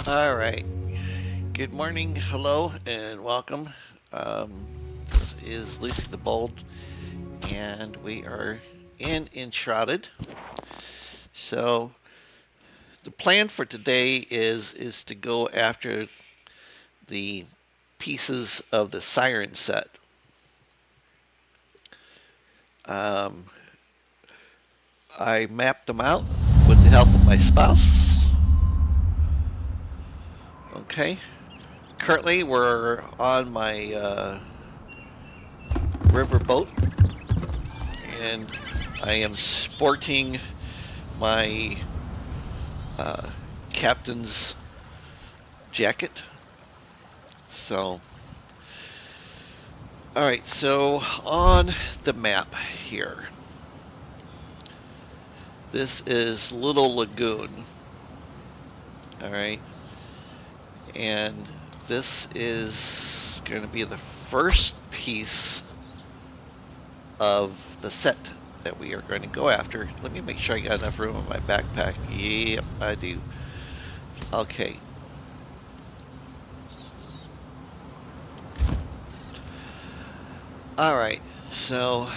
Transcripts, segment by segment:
All right. Good morning, hello, and welcome. Um, this is Lucy the Bold, and we are in Enshrouded. So the plan for today is to go after the pieces of the Siren set. Um, I mapped them out with the help of my spouse. Okay. Currently, we're on my river boat, and I am sporting my uh, captain's jacket. So, all right. So on the map here, this is Little Lagoon. All right, and this is going to be the first piece of the set that we are going to go after. Let me make sure I got enough room in my backpack. Yep, I do. Okay. All right. So,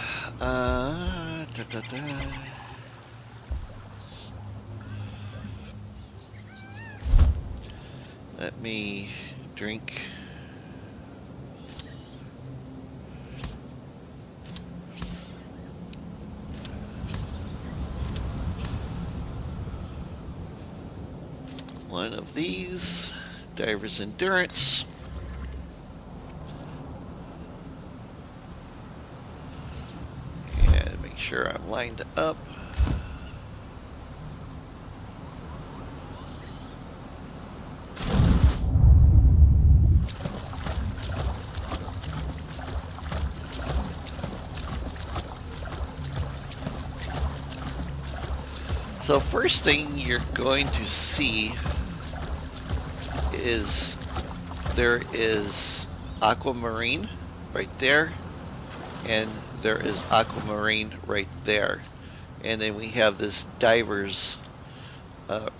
let me drink. One of these, Diver's Endurance. And make sure I'm lined up. So first thing you're going to see is there is Aquamarine right there, and there is Aquamarine right there, and then we have this Divers. I'm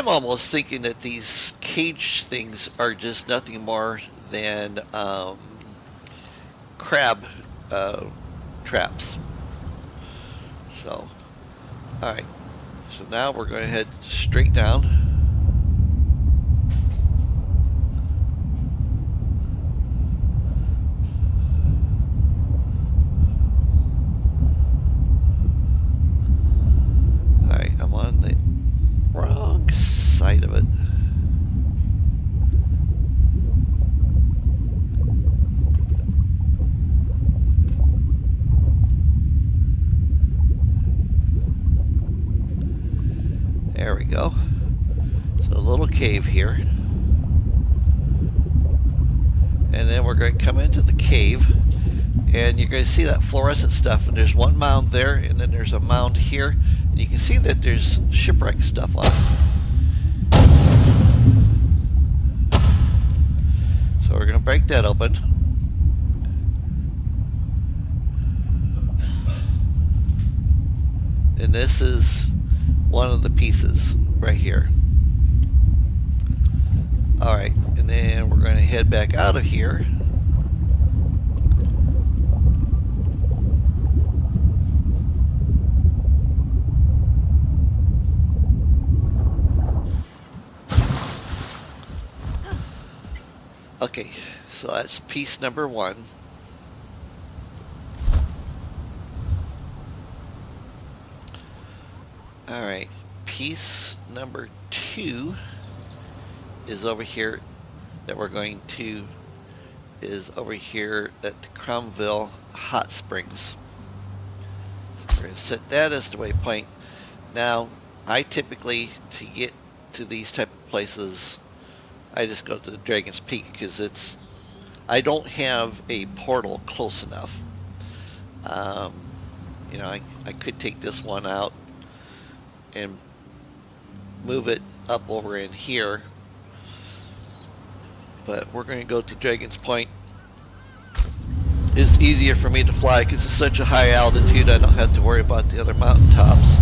almost thinking that these cage things are just nothing more than crab traps. So, all right. So now we're going to head straight down. All right, I'm on the wrong side of it. There we go. So a little cave here. And then we're going to come into the cave, and you're going to see that fluorescent stuff, and there's one mound there, and then there's a mound here, and you can see that there's shipwreck stuff on it. So we're going to break that open. And this is one of the pieces right here. All right, and then we're going to head back out of here. Okay, so that's piece number one. All right, piece number two is over here that we're going to, is over here at the Cromville Hot Springs. So we're going to set that as the waypoint. Now, I typically, to get to these type of places, I just go to the Dragon's Peak because I don't have a portal close enough. You know, I could take this one out and move it up over in here, but we're going to go to Dragon's Point. It's easier for me to fly because it's such a high altitude. I don't have to worry about the other mountain tops.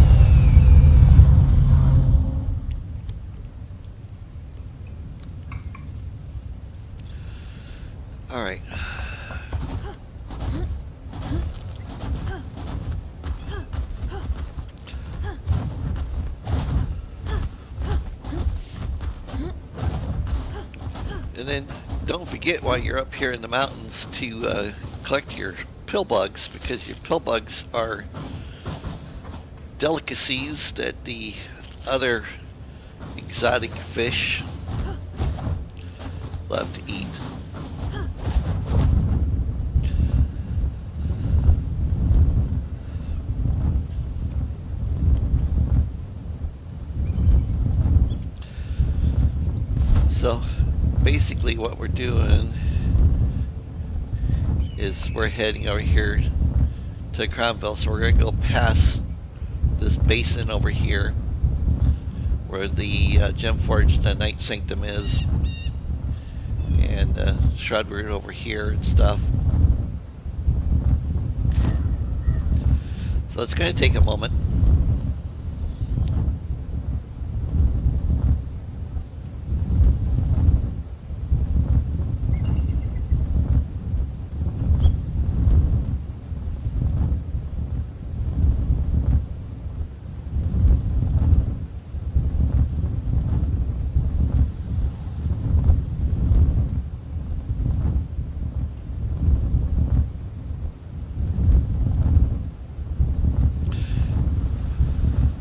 And then don't forget while you're up here in the mountains to collect your pill bugs, because your pill bugs are delicacies that the other exotic fish love to eat. So basically what we're doing is we're heading over here to Cromville, so we're going to go past this basin over here where the Gemforge, the Night Sanctum is, and Shroudwood over here and stuff. So it's going to take a moment.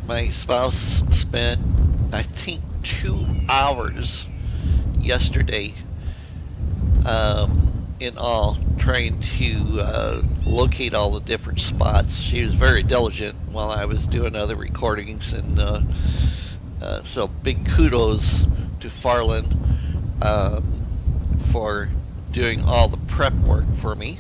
My spouse spent, I think, 2 hours yesterday in all trying to locate all the different spots. She was very diligent while I was doing other recordings, and so big kudos to Farland for doing all the prep work for me.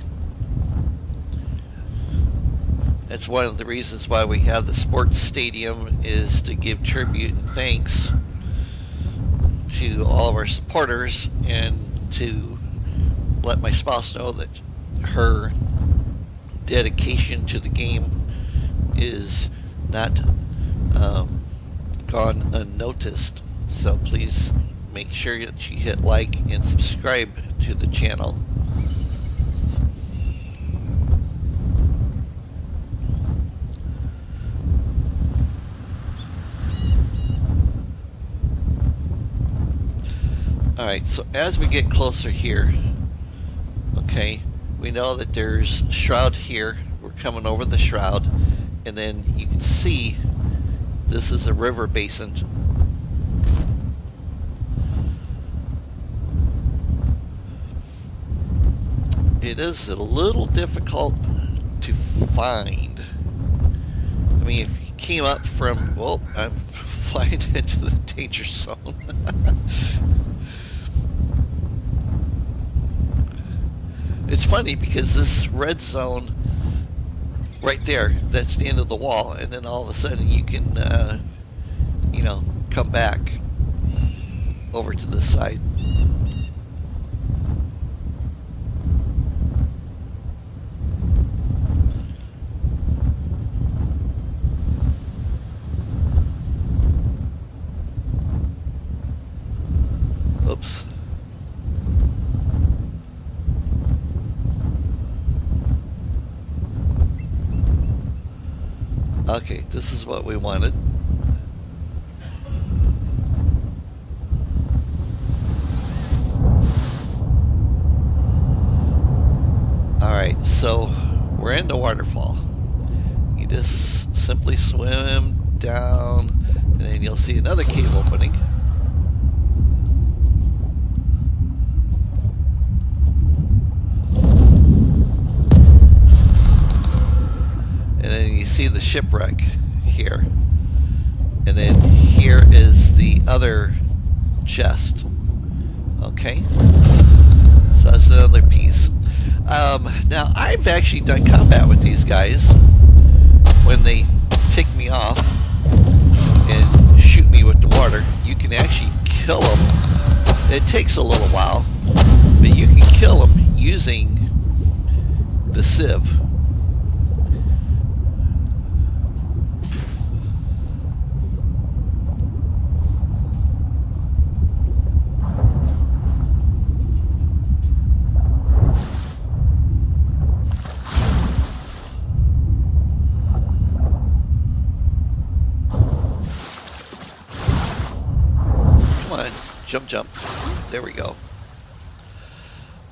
That's one of the reasons why we have the sports stadium, is to give tribute and thanks to all of our supporters, and to let my spouse know that her dedication to the game is not gone unnoticed. So please make sure that you hit like and subscribe to the channel. Alright, so as we get closer here, okay, we know that there's Shroud here. We're coming over the Shroud, and then you can see this is a river basin. It is a little difficult to find. I mean, if you came up from, well, I'm flying into the danger zone. It's funny because this red zone right there, that's the end of the wall, and then all of a sudden you can, you know, come back over to this side. Oops. Okay, this is what we wanted. Alright, so we're in the waterfall. You just simply swim down, and then you'll see another cave opening. And then you see the shipwreck here. And then here is the other chest. Okay? So that's another piece. Now, I've actually done combat with these guys when they tick me off and shoot me with the water. You can actually kill them. It takes a little while, but you can kill them using the sieve. Jump, jump. There we go.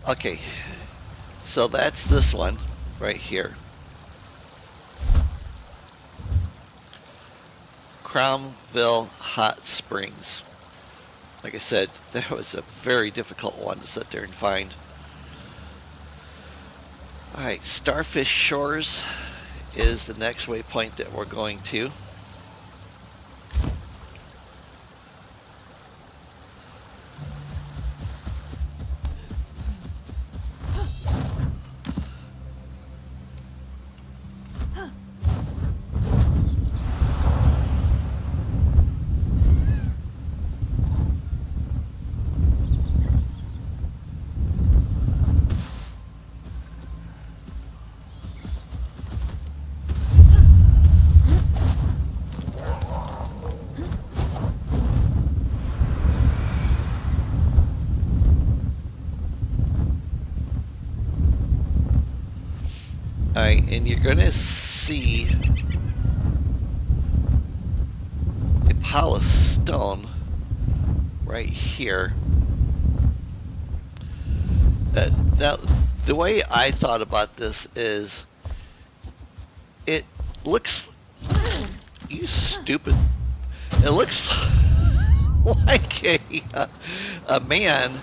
Okay, so that's this one right here. Cromville Hot Springs. Like I said, that was a very difficult one to sit there and find. Alright, Starfish Shores is the next waypoint that we're going to. Alright, and you're going to see a pile of stone right here. Now, the way I thought about this is, it looks, you stupid, it looks like a man,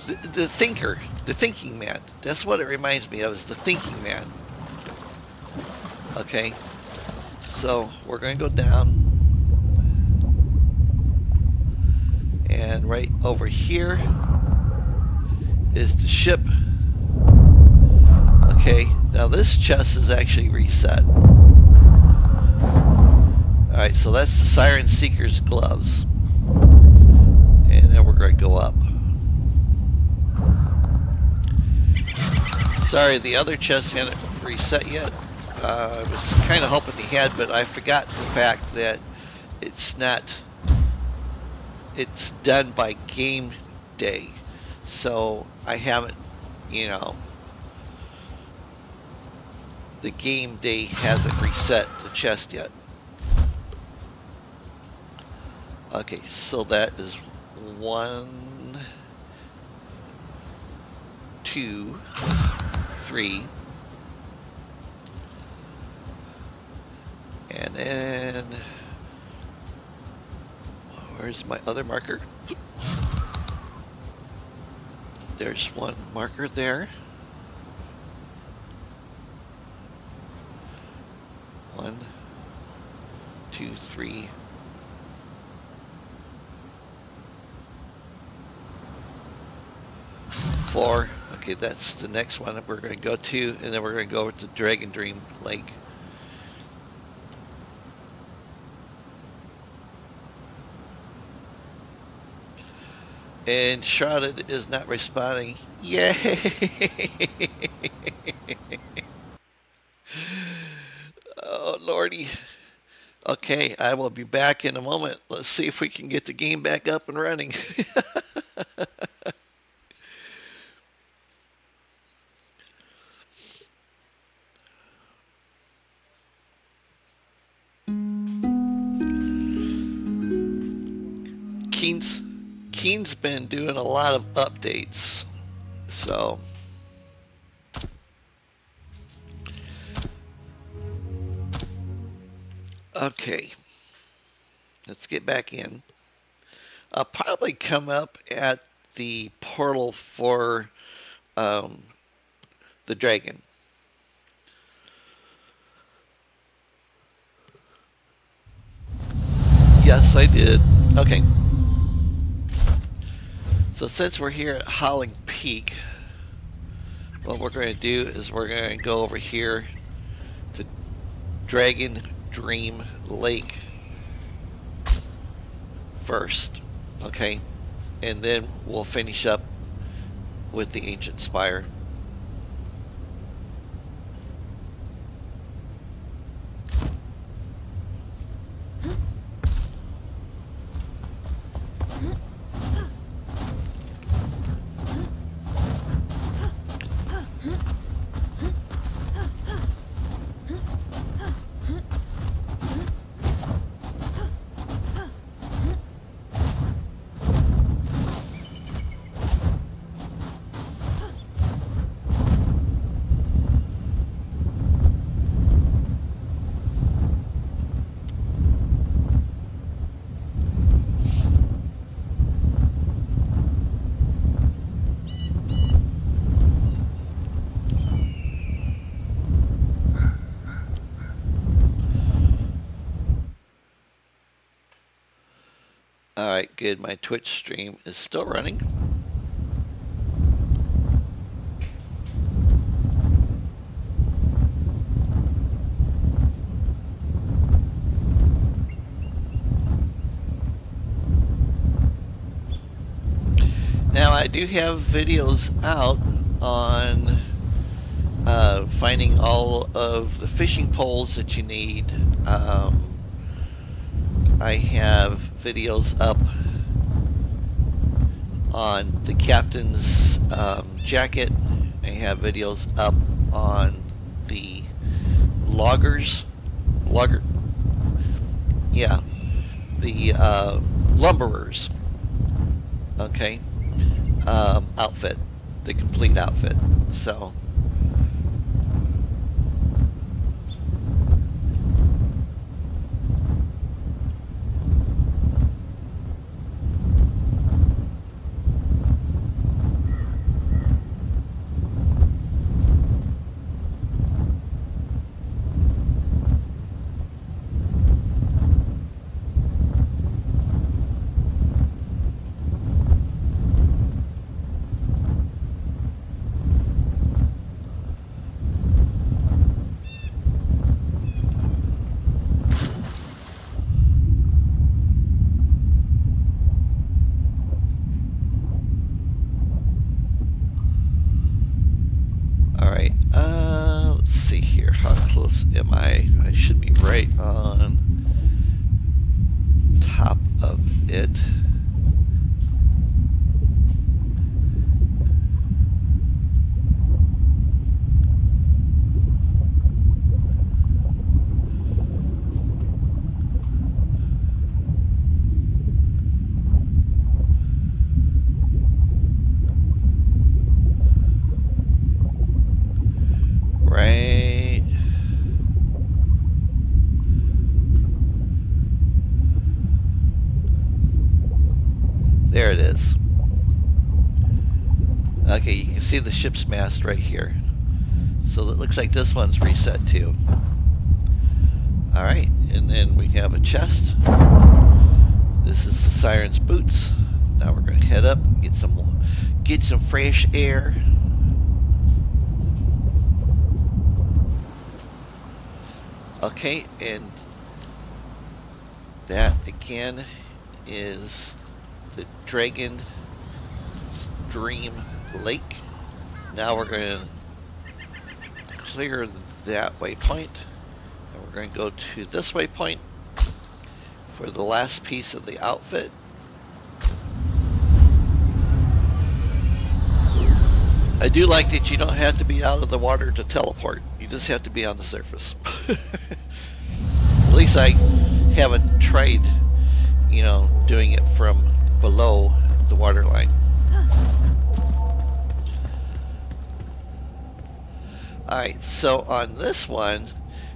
the thinker, the thinking man. That's what it reminds me of, is the thinking man. Okay, so we're going to go down, and right over here is the ship. Okay, now this chest is actually reset. Alright, so that's the Siren Seeker's gloves. And then we're going to go up. Sorry, the other chest hadn't reset yet. I was kind of hoping he had, but I forgot the fact that it's done by game day. So I haven't, the game day hasn't reset the chest yet. Okay, so that is 1, 2, 3. And then, where's my other marker? There's one marker there. 1, 2, 3. 4. Okay, that's the next one that we're going to go to, and then we're going to go over to Dragon Dream Lake. And Shrouded is not responding. Yay! Oh, Lordy. Okay, I will be back in a moment. Let's see if we can get the game back up and running. Keen's been doing a lot of updates, so okay, let's get back in. I'll probably come up at the portal for the dragon. Yes, I did. Okay. So since we're here at Howling Peak, what we're going to do is we're going to go over here to Dragon Dream Lake first, okay? And then we'll finish up with the Ancient Spire. Alright, good. My Twitch stream is still running. Now, I do have videos out on finding all of the fishing poles that you need. I have videos up on the captain's jacket. I have videos up on the lumberers, okay, outfit, the complete outfit. So let's see here. How close am I? I should be right on top of it. Right. There it is. Okay, you can see the ship's mast right here. So it looks like this one's reset too. Alright, and then we have a chest. This is the Siren's boots. Now we're going to head up, get some fresh air. Okay, and that again is the Dragon Dream Lake. Now we're going to clear that waypoint, and we're going to go to this waypoint for the last piece of the outfit. I do like that you don't have to be out of the water to teleport. You just have to be on the surface. At least I haven't tried, doing it from below the waterline. Alright, so on this one,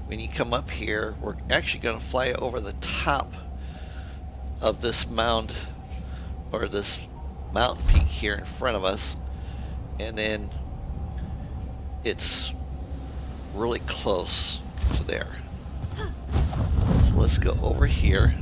when you come up here, we're actually going to fly over the top of this mound, or this mountain peak here in front of us, and then it's really close to there. So let's go over here.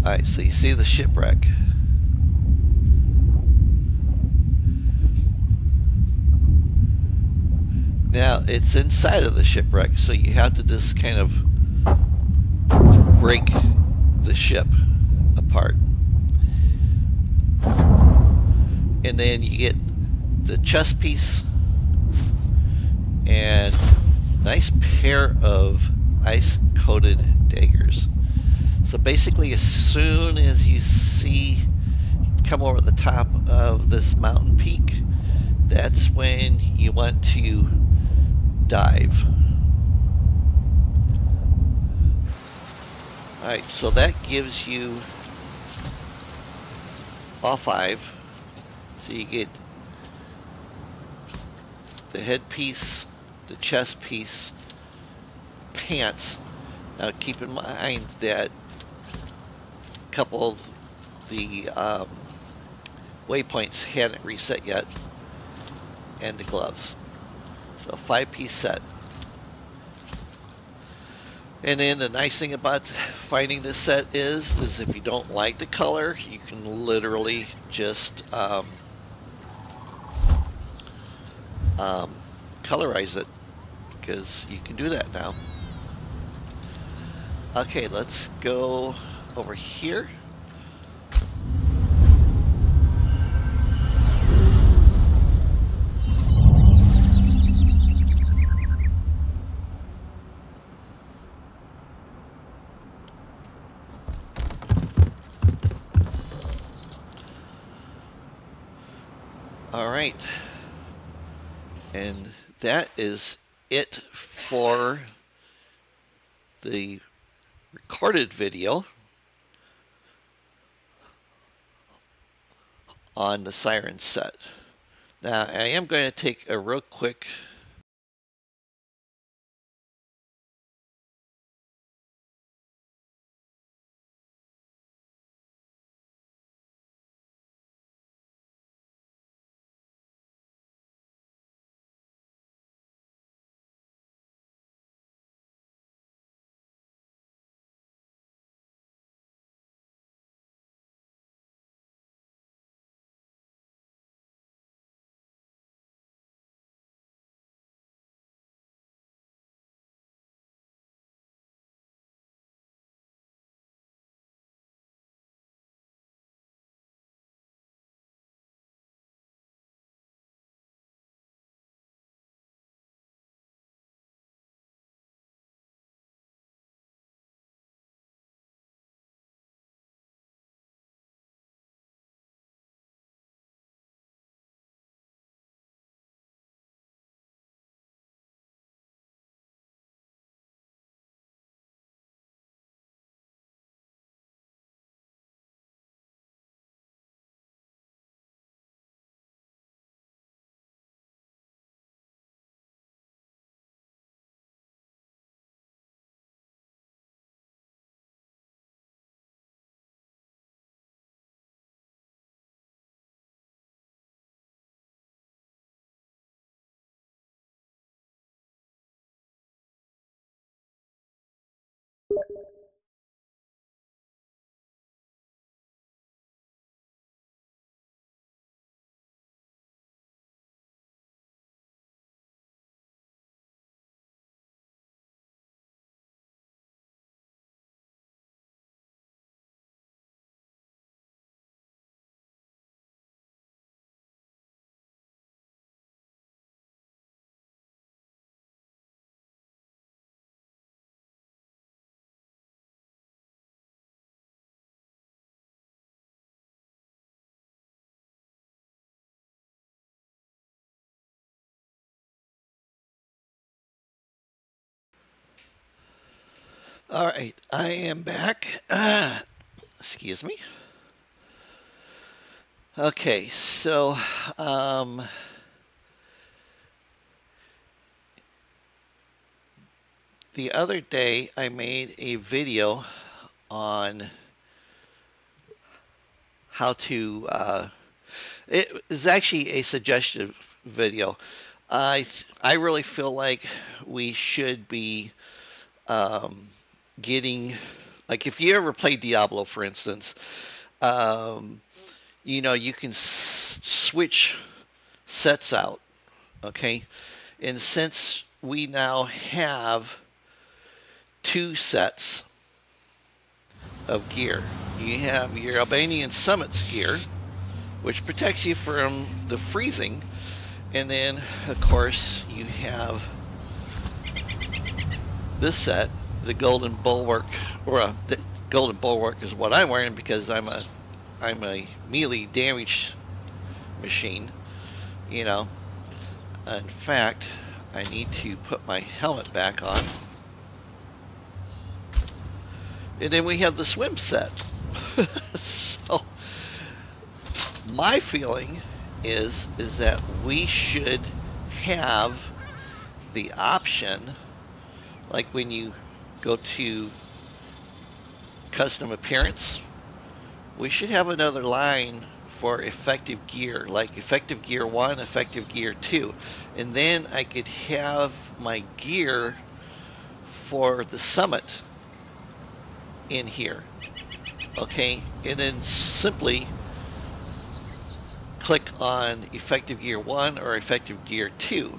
Alright, so you see the shipwreck. Now, it's inside of the shipwreck, so you have to just kind of break the ship apart. And then you get the chest piece and nice pair of ice-coated daggers. So basically, as soon as you come over the top of this mountain peak, that's when you want to dive. Alright, so that gives you all 5. So you get the headpiece, the chest piece, pants, Keep in mind that a couple of the waypoints hadn't reset yet, and the gloves. So 5-piece set. And then the nice thing about finding this set is if you don't like the color, you can literally just colorize it, because you can do that now. Okay, let's go over here. All right, and that is it for the recorded video on the siren set. Now I am going to take a real quick All right, I am back. Excuse me. Okay, so the other day I made a video on how to, it is actually a suggestive video. I really feel like we should be getting, like if you ever played Diablo, for instance, you know, you can switch sets out, okay? And since we now have 2 sets of gear, you have your Albanian Summit's gear, which protects you from the freezing, and then of course you have this set, the Golden Bulwark, or the Golden Bulwark is what I'm wearing because I'm a melee damage machine, you know. In fact, I need to put my helmet back on. And then we have the swim set. So my feeling is that we should have the option, like when you go to custom appearance. We should have another line for effective gear, like effective gear 1, effective gear 2. And then I could have my gear for the summit in here. Okay, and then simply click on effective gear 1 or effective gear 2.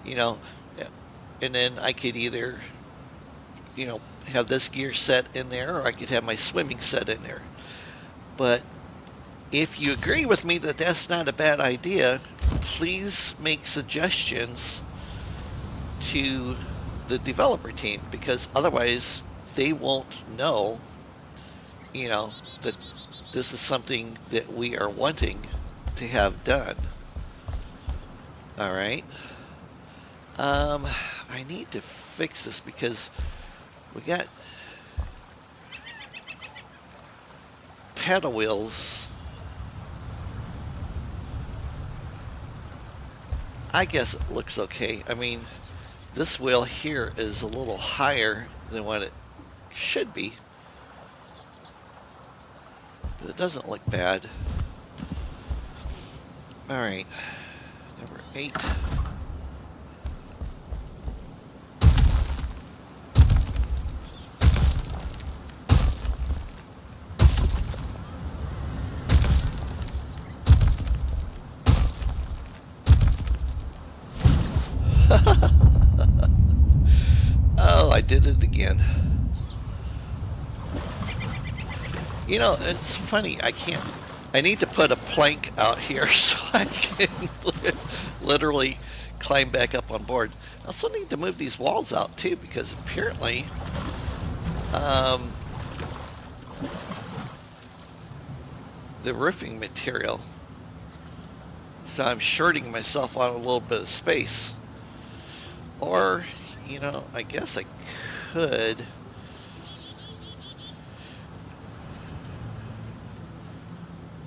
You know, and then I could either, you know, have this gear set in there, or I could have my swimming set in there. But if you agree with me that that's not a bad idea, please make suggestions to the developer team, because otherwise they won't know, you know, that this is something that we are wanting to have done. All right. I need to fix this because we got paddle wheels. I guess it looks okay. I mean, this wheel here is a little higher than what it should be, but it doesn't look bad. All right, number 8. Oh, I did it again. You know, it's funny, I need to put a plank out here so I can literally climb back up on board. I also need to move these walls out too, because apparently the roofing material, so I'm shorting myself on a little bit of space. Or, you know, I guess I could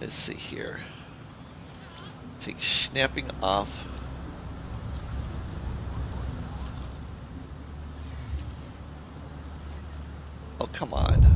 let's see here. Take snapping off. Oh, come on.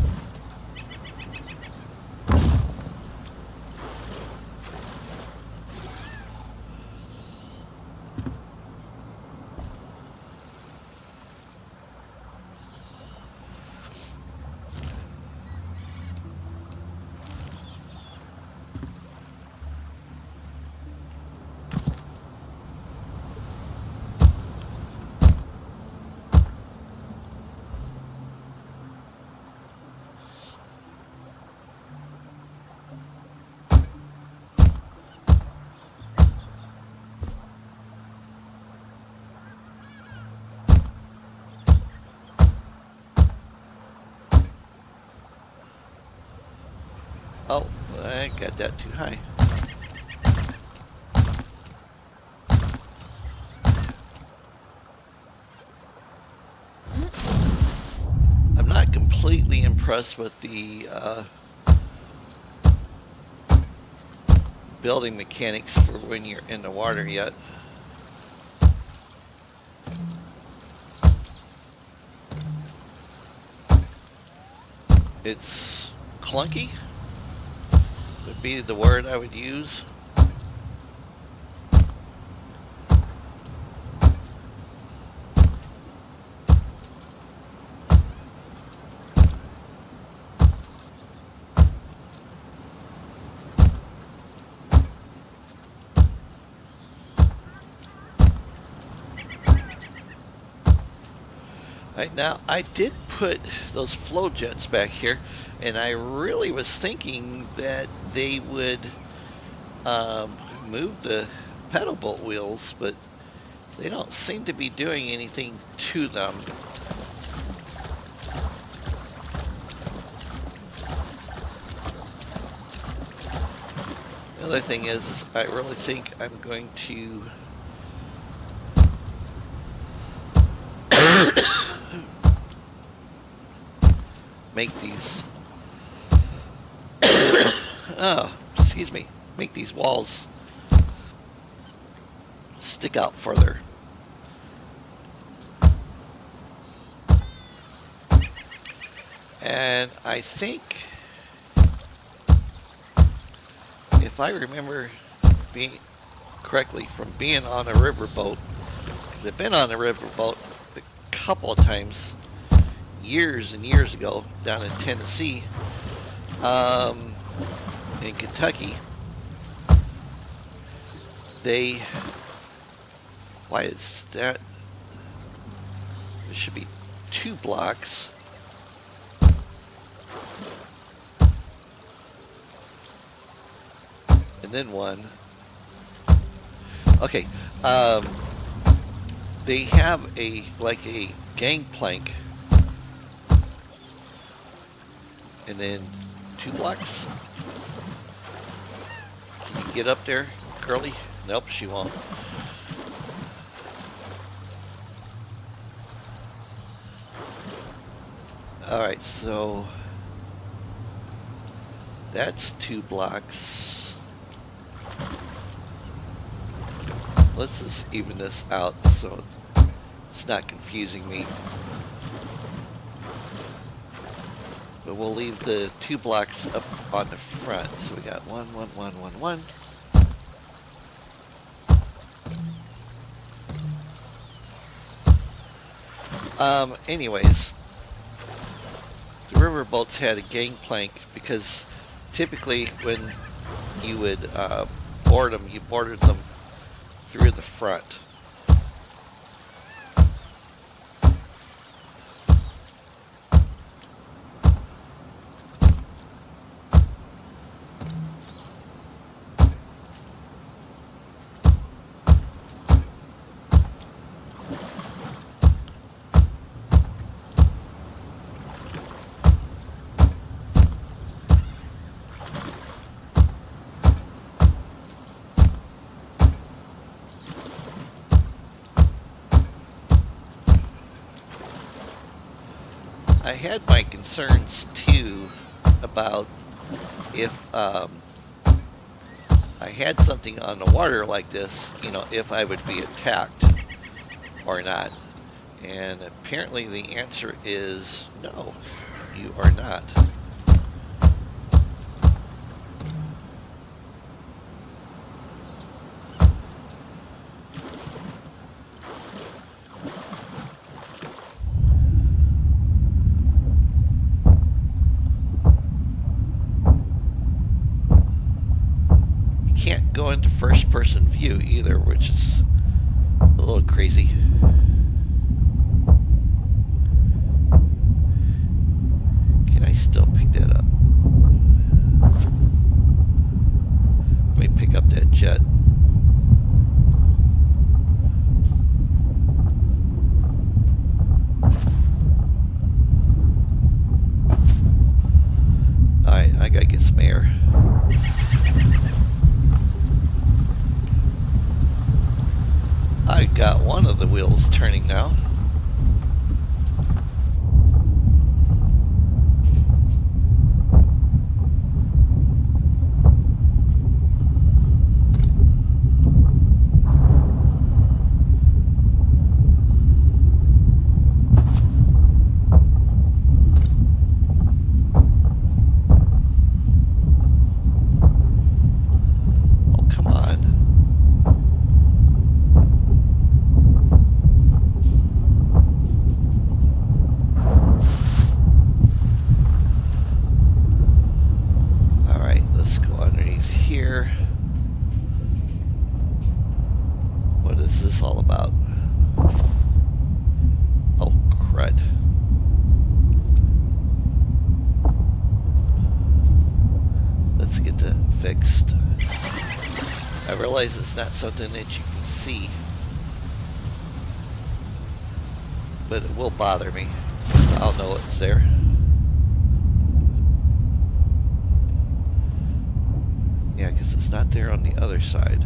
Oh, I got that too high. I'm not completely impressed with the building mechanics for when you're in the water yet. It's clunky, would be the word I would use. Right now, I did put those flow jets back here, and I really was thinking that they would move the pedal boat wheels, but they don't seem to be doing anything to them. The other thing is I really think I'm going to make these make these walls stick out further. And I think, if I remember being correctly from being on a riverboat, because I've been on a riverboat a couple of times years and years ago down in Tennessee, in Kentucky, why is that? There should be 2 blocks. And then 1. Okay, they have a gangplank, and then 2 blocks. Can you get up there, Curly? Nope, she won't. Alright, so that's 2 blocks. Let's just even this out so it's not confusing me. But we'll leave the 2 blocks up on the front. So we got 1, 1, 1, 1, 1. Anyways, the riverboats had a gangplank because typically when you would board them, you boarded them through the front. I had my concerns too about if I had something on the water like this, you know, if I would be attacked or not. And apparently the answer is no, you are not. Go into first person view either, which is a little crazy. Can I still pick that up? Let me pick up that jet. Alright, I gotta get some air. I got one of the wheels turning now. Realize it's not something that you can see, but it will bother me. I'll know it's there. Yeah, because it's not there on the other side.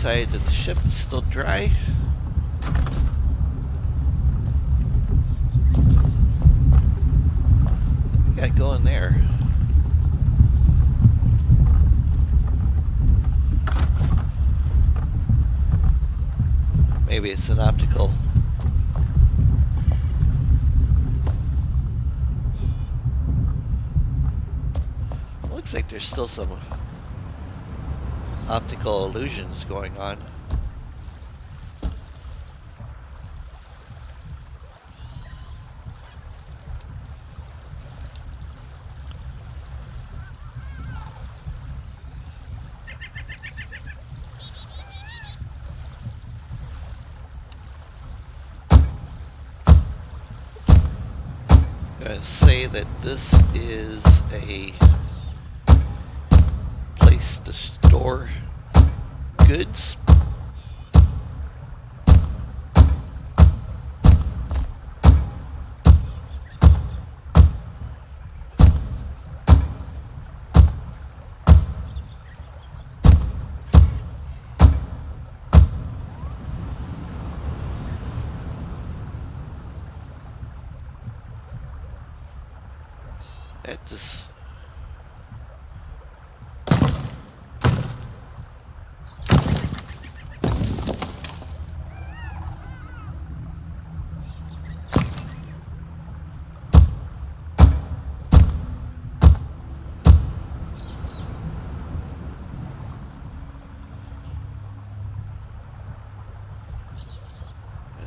side of the ship is still dry. What we got going there? Maybe it's an optical. Looks like there's still some optical illusions going on. I'm going to say that this is a place to store goods. That just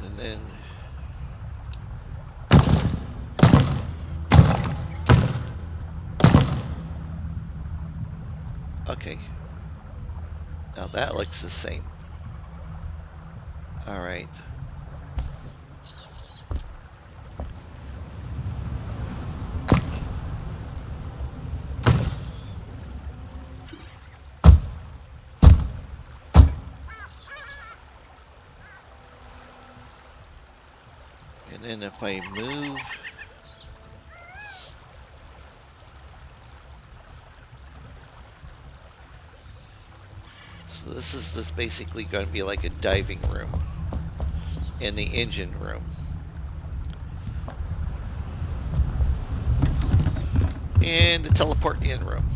and then okay. Now that looks the same. All right. And then if I move, so this is just basically going to be like a diving room in the engine room. And a teleport in room.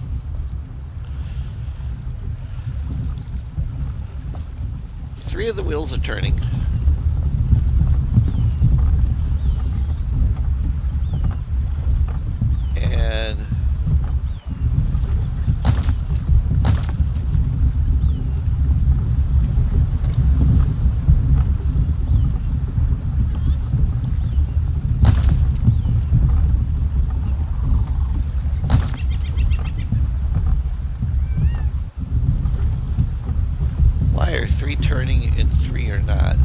Three of the wheels are turning. And why are three turning and three are not?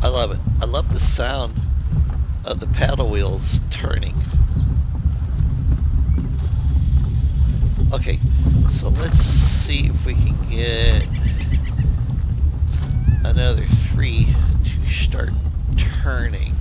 I love it. I love the sound of the paddle wheels turning. Okay, so let's see if we can get another three to start turning.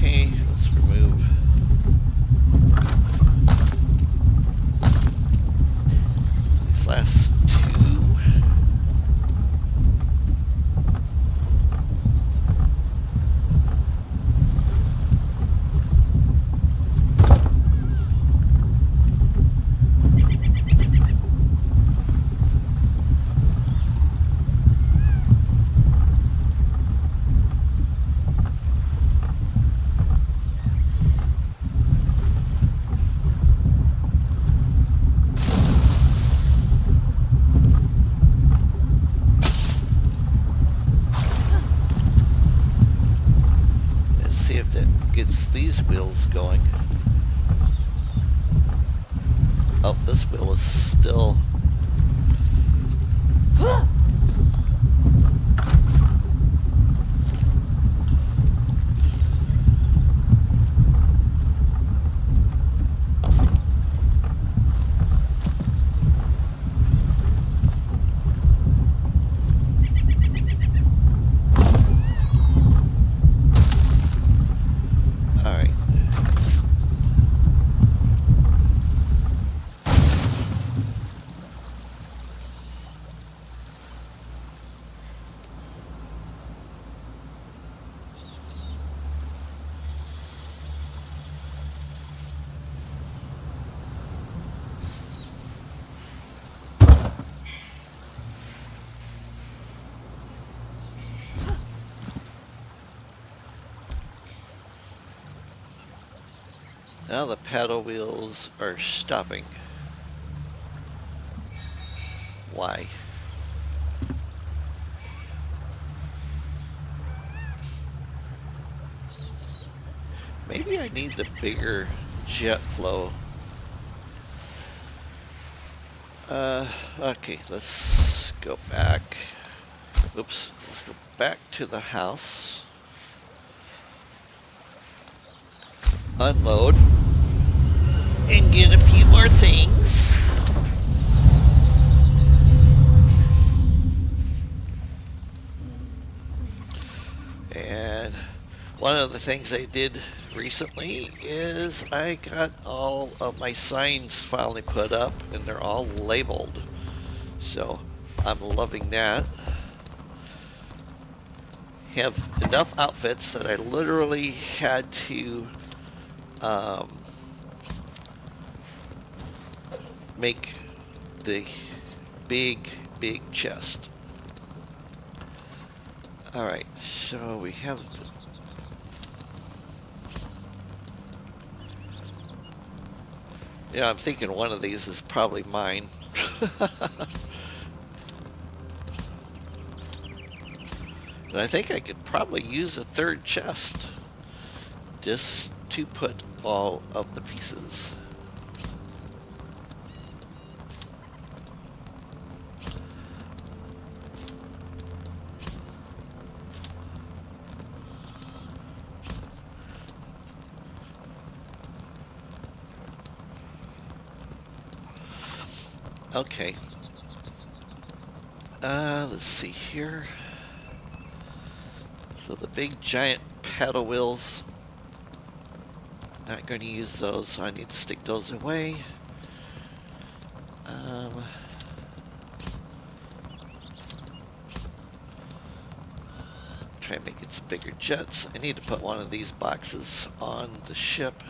Okay, let's remove these last two. Let's see if that gets these wheels going. Oh, this wheel is still... Alright. Now the paddle wheels are stopping. Why? Maybe I need the bigger jet flow. Okay, let's go back. Oops, let's go back to the house. Unload. And get a few more things. And one of the things I did recently is I got all of my signs finally put up and they're all labeled. So I'm loving that. Have enough outfits that I literally had to make the big chest. Alright, so we have yeah, I'm thinking one of these is probably mine. And I think I could probably use a third chest just to put all of the pieces. Okay. Let's see here. So the big giant paddle wheels, not going to use those, so I need to stick those away. Try and make it some bigger jets. I need to put one of these boxes on the ship.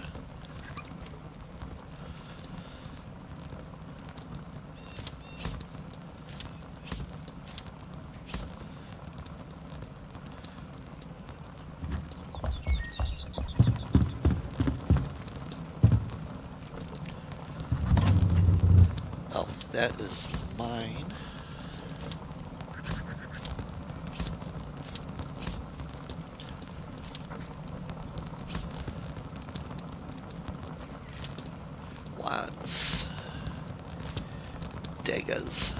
Oh, that is mine. Wands. Daggers.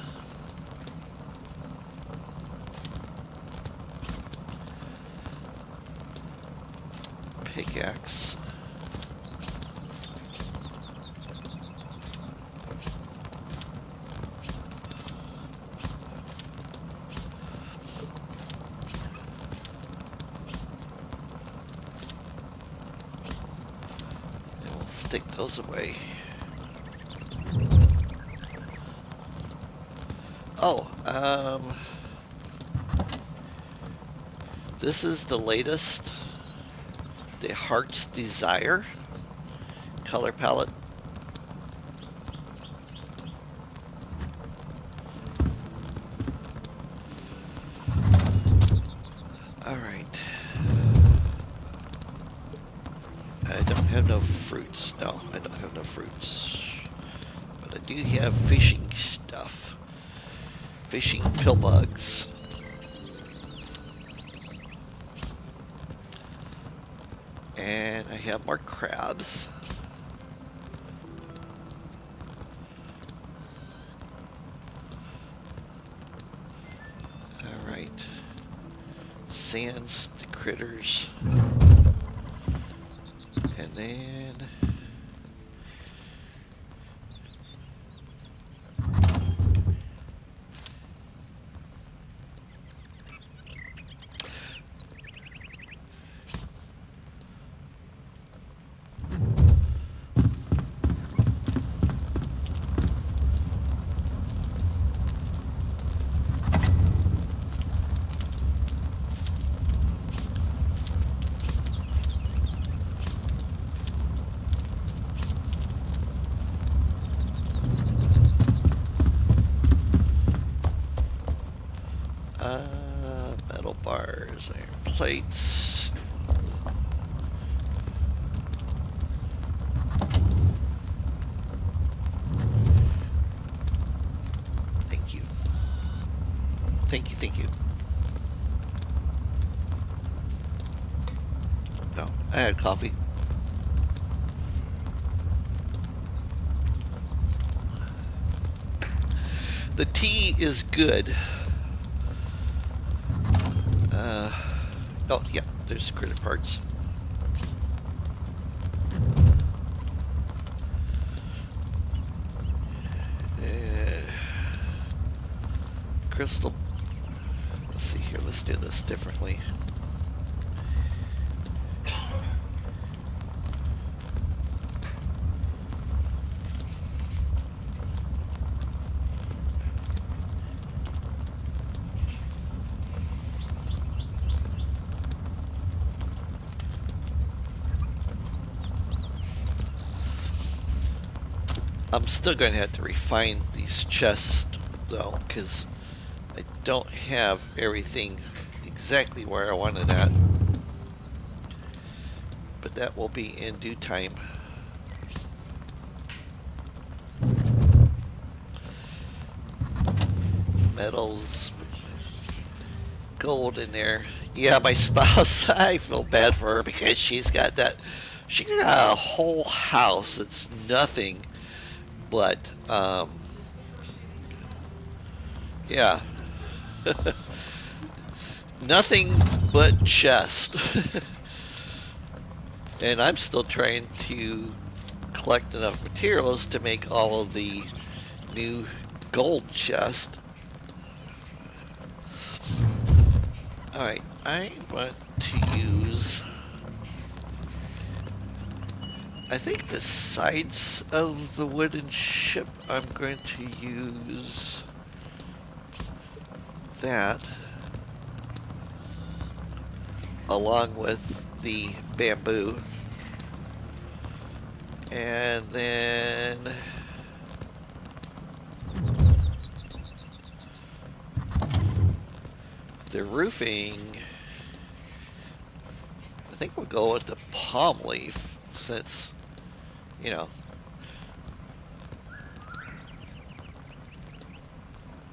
Pickaxe. stick those away. Oh, this is the latest, the Heart's Desire color palette. Alright. I don't have no fruits. No, I don't have no fruits. But I do have fishing stuff. Fishing pill bugs. And I have more crabs. Alright. Sands, the critters. And then metal bars, iron plates. Thank you. Thank you, thank you. No, I had coffee. The tea is good. Oh, yeah, there's critter parts. Crystal. Let's see here, let's do this differently. I'm still going to have to refine these chests though, because I don't have everything exactly where I want it at. But that will be in due time. Metals, gold in there. Yeah, my spouse, I feel bad for her because she's got that, she's got a whole house that's nothing but, yeah, nothing but chest. And I'm still trying to collect enough materials to make all of the new gold chest. Alright, I want to use, I think the sides of the wooden ship, I'm going to use that along with the bamboo. And then the roofing, I think we'll go with the palm leaf since, you know,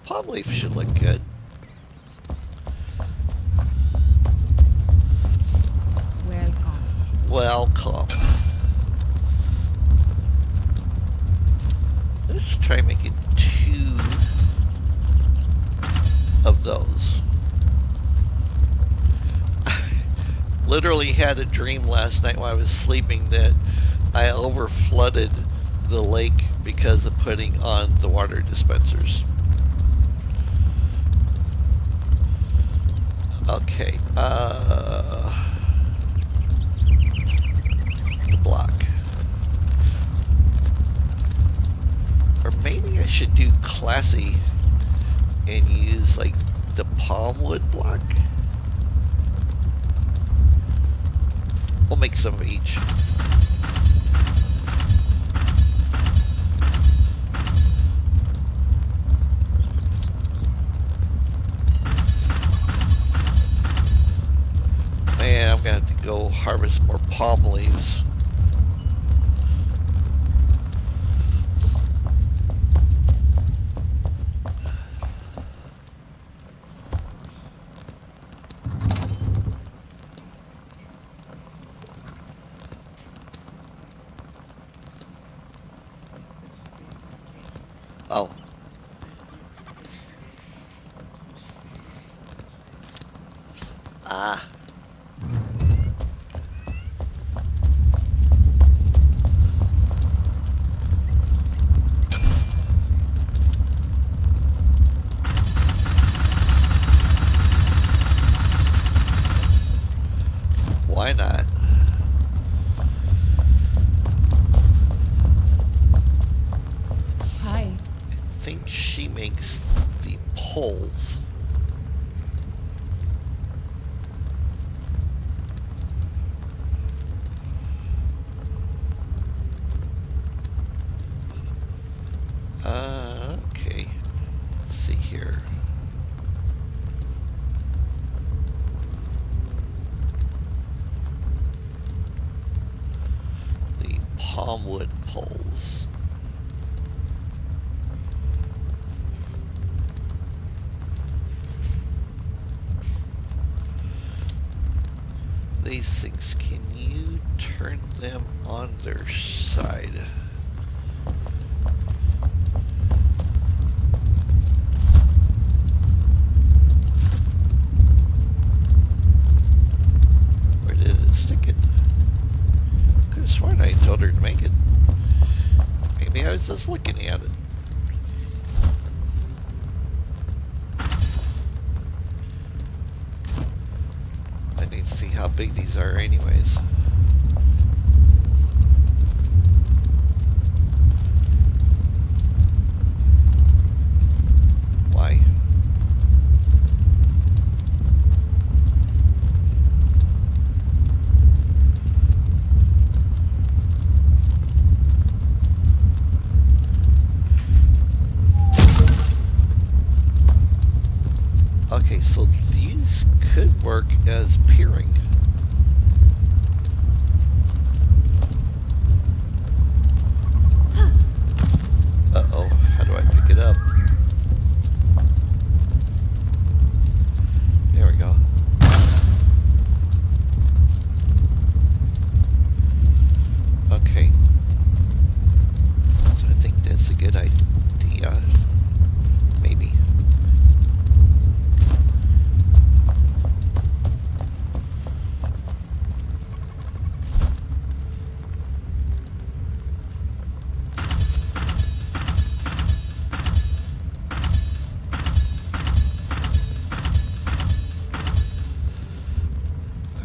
palm leaf should look good. Welcome. Let's try making 2 of those. Literally had a dream last night while I was sleeping that I over flooded the lake because of putting on the water dispensers. Okay, the block. classy and use like the palm wood block. We'll make some of each. Man, I'm gonna have to go harvest more palm leaves. Oh. Ah. Why not? Hi. I think she makes the poles. Okay. Let's see here. The palm wood poles. These things, can you turn them on their side? Where did it stick it? Could have sworn I told her to make it. Maybe I was just looking at it. I need to see how big these are anyways. Why? Okay, so these could work as peering. Uh-oh, how do I pick it up? There we go. Okay. So I think that's a good idea. Maybe.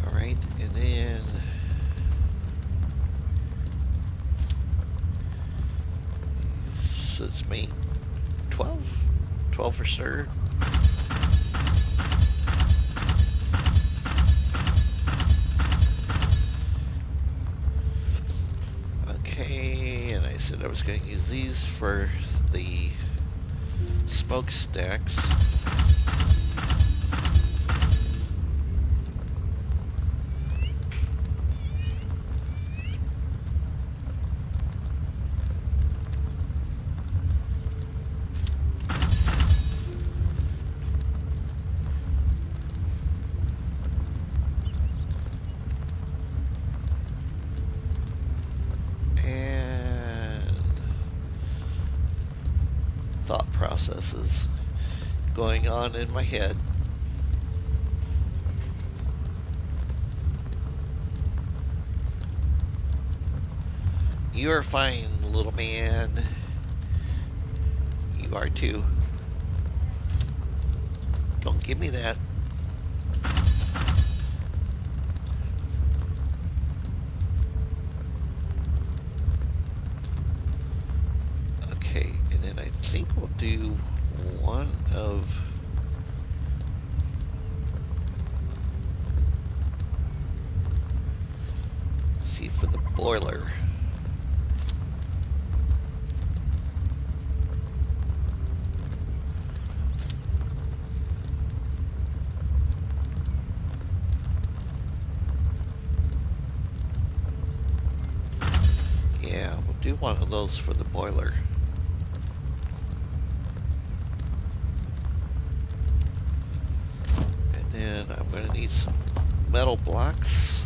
Alright, and then so it's me 12 for sure. Okay, and I said I was going to use these for the smokestacks. Thought processes going on in my head. You are fine, little man. You are too. Don't give me that. Okay, and then I think we'll do one of... See, for the boiler. Yeah, we'll do one of those for the boiler. And then I'm going to need some metal blocks.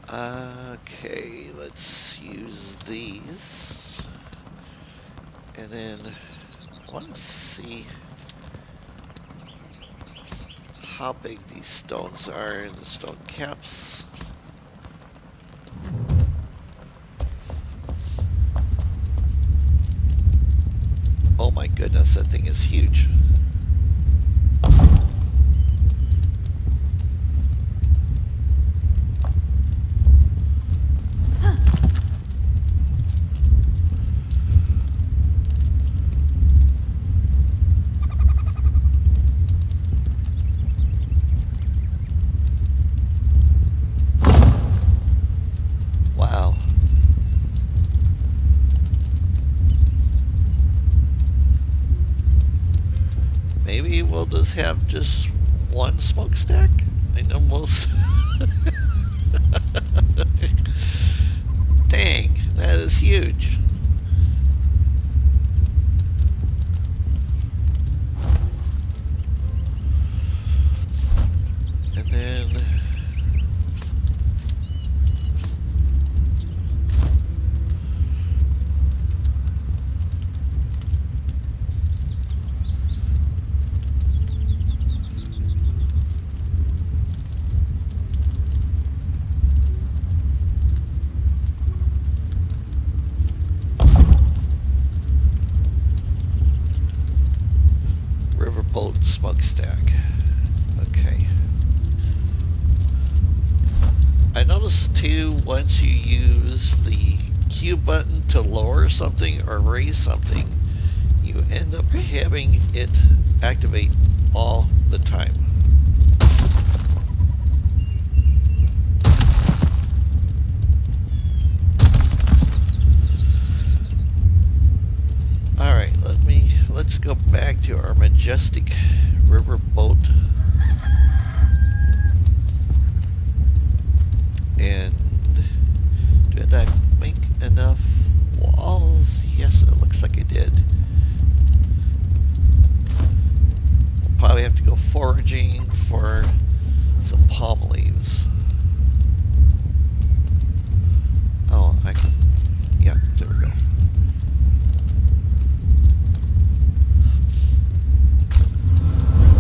Okay, let's use these. And then I want to see how big these stones are in the stone caps. Oh my goodness, that thing is huge. Maybe we'll just have just one smokestack? I know most... Dang, that is huge. And then... Riverboat smokestack. Okay. I noticed too, once you use the Q button to lower something or raise something, you end up having it activate all the time. Alright, let's go back to our majestic riverboat. And did I make enough walls? Yes, it looks like I did. We'll probably have to go foraging for some palm leaves. Oh, yeah, there we go.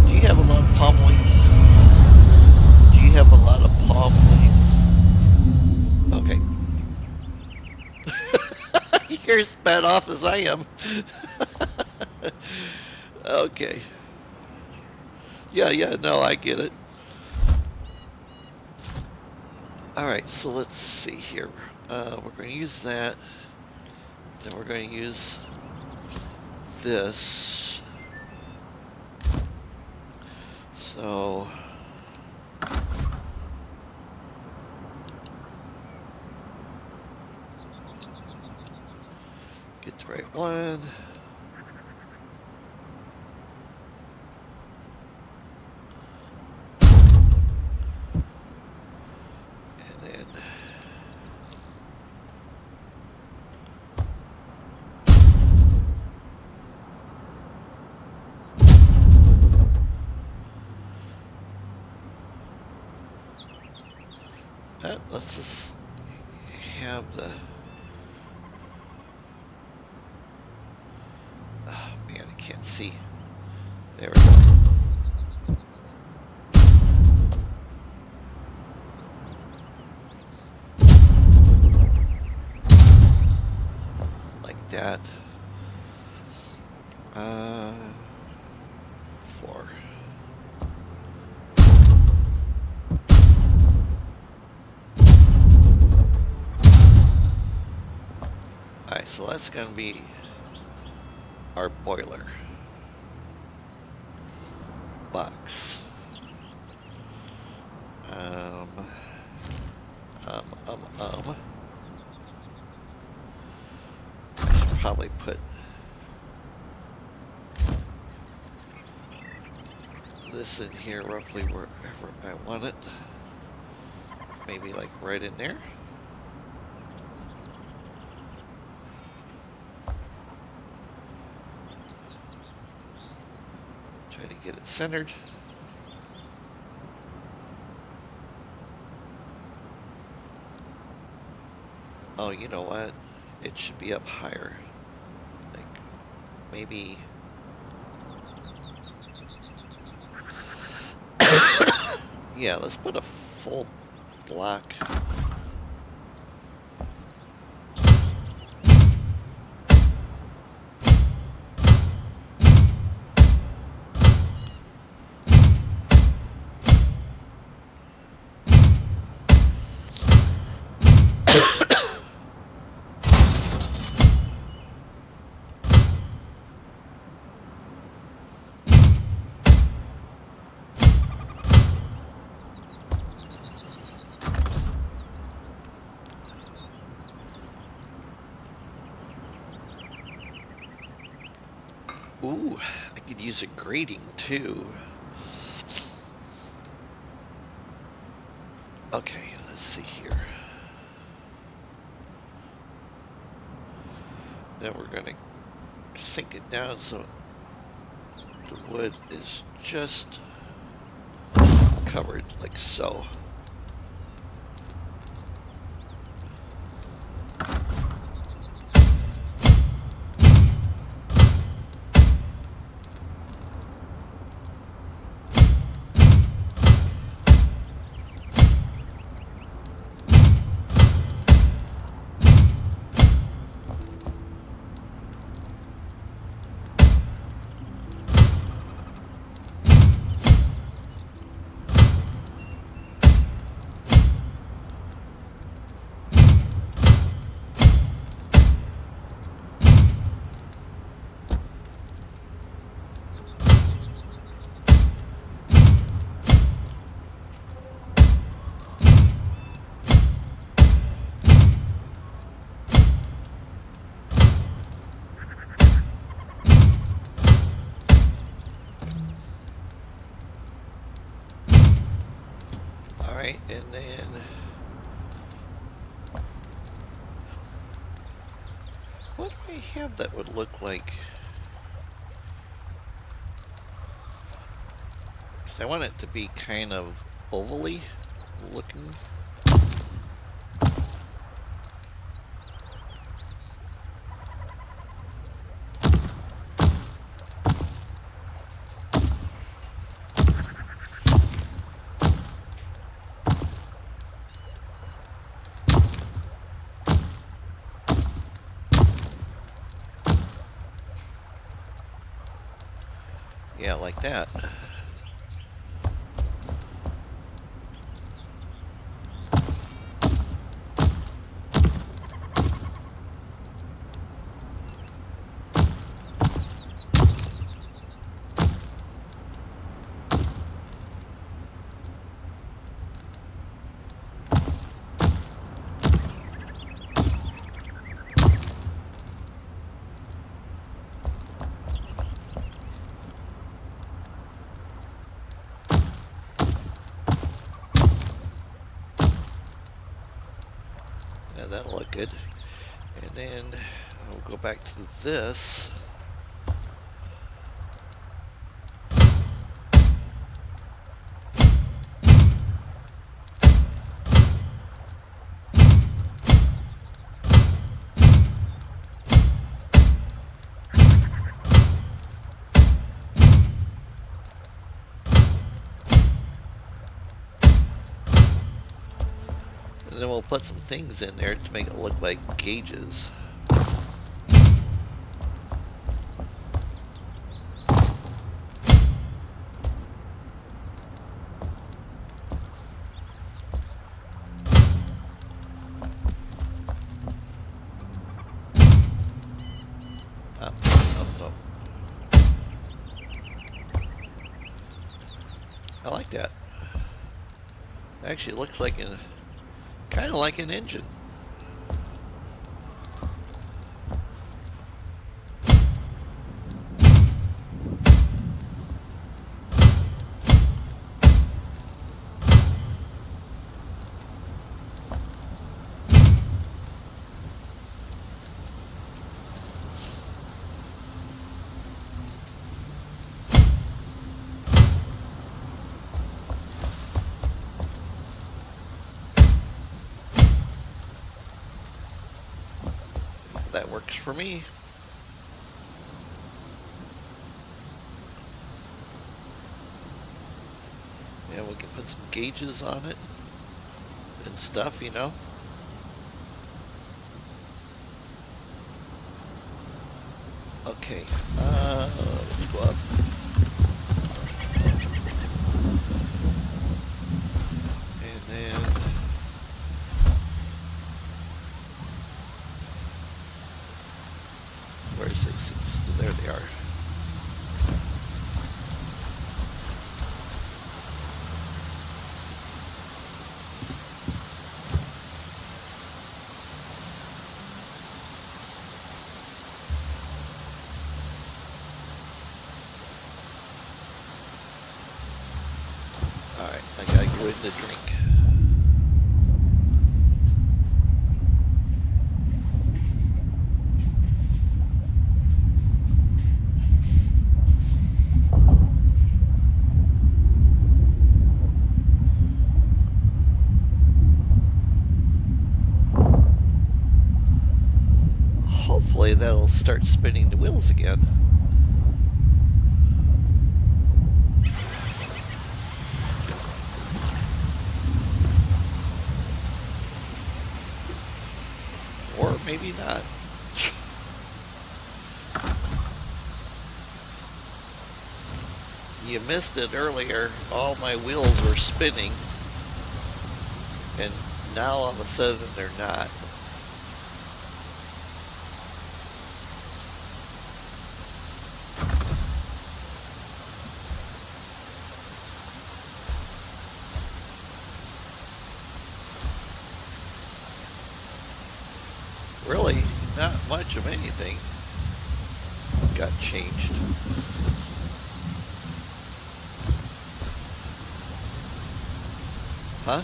Do you have a lot of palm leaves? Do you have a lot of palm leaves? Okay. You're as bad off as I am. Okay. Yeah, no, I get it. Alright, so let's see here. We're going to use that. Then we're going to use this. So... get the right one. And then let's just have the... Oh man, I can't see. There we go. Like that. 4. that's going to be our boiler box. I should probably put this in here roughly wherever I want it. Maybe like right in there. Try to get it centered. Oh, you know what? It should be up higher. Like, maybe... yeah, let's put a full block. Ooh, I could use a grating too. Okay, let's see here. Then we're gonna sink it down so the wood is just covered like so. Alright, and then what do I have that would look like? Because I want it to be kind of ovally looking. Yeah, like that. Yeah, that'll look good. And then I'll go back to this. And then we'll put some things in there to make it look like gauges. I like that. Actually, it looks like kind of like an engine. That works for me. Yeah, we can put some gauges on it and stuff, you know. Okay, let's go up. And then where's these? There they are. Alright, I gotta go in the drink. Hopefully that'll start spinning the wheels again. Or maybe not. You missed it earlier. All my wheels were spinning. And now all of a sudden they're not. Really, not much of anything got changed. Huh?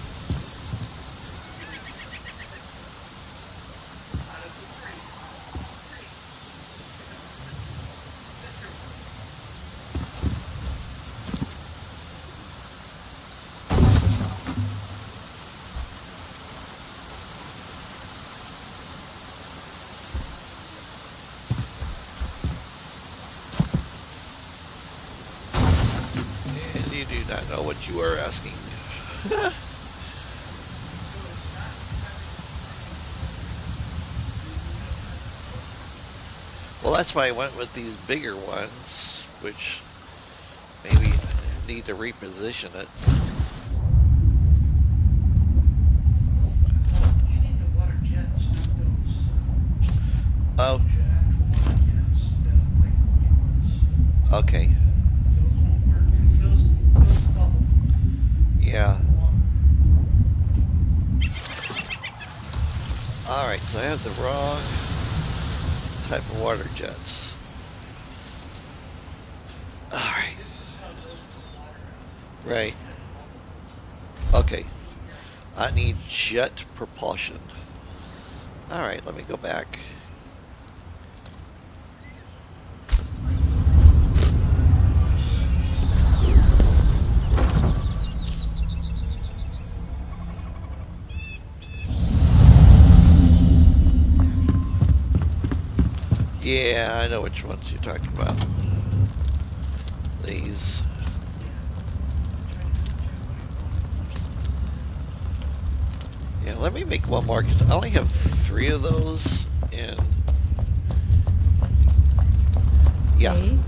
And you do not know what you are asking. Well, that's why I went with these bigger ones, which maybe need to reposition it. You need the water jets, not those. Oh, Jets, like ones. okay. Those won't work, 'cause those bubble. Yeah. Alright, so I have the wrong type of water jets. Alright. This is how those put water out. Right. Okay. I need jet propulsion. Alright, let me go back. Yeah, I know which ones you're talking about. These. Yeah, let me make one more because I only have 3 of those, and yeah. Okay.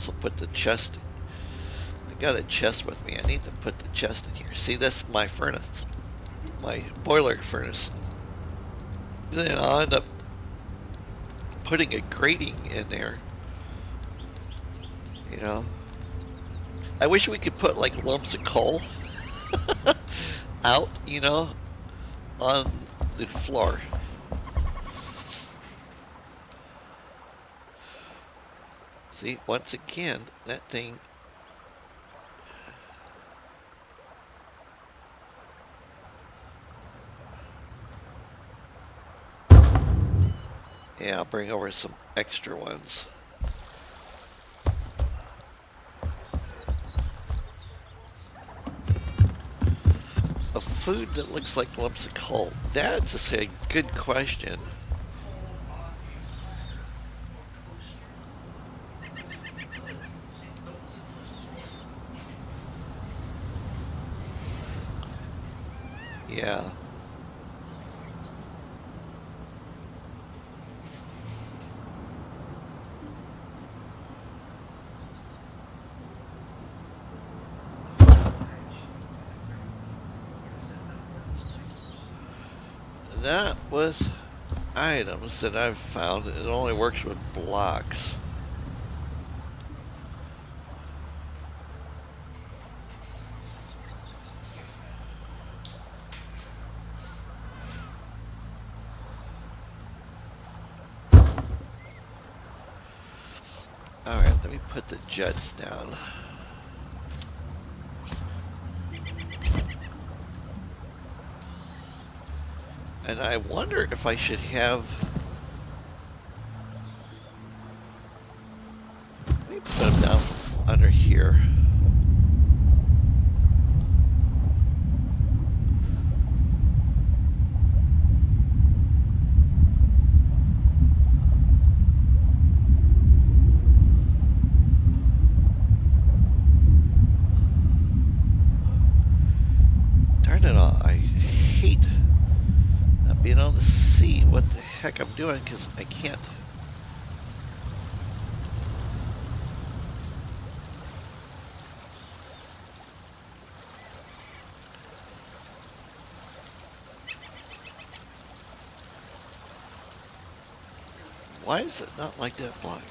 also put the chest. I got a chest with me. I need to put the chest in here. See, that's my furnace, my boiler furnace. Then I'll end up putting a grating in there. You know, I wish we could put like lumps of coal out, you know, on the floor. See, once again, that thing. Yeah, I'll bring over some extra ones. A food that looks like lumps of coal. That's a good question. Yeah. Not with items that I've found. It only works with blocks. Alright, let me put the jets down. And I wonder if I should have... Let me put them down under here. Darn it all, I hate not being able to see what the heck I'm doing because I can't. Why is it not like that block?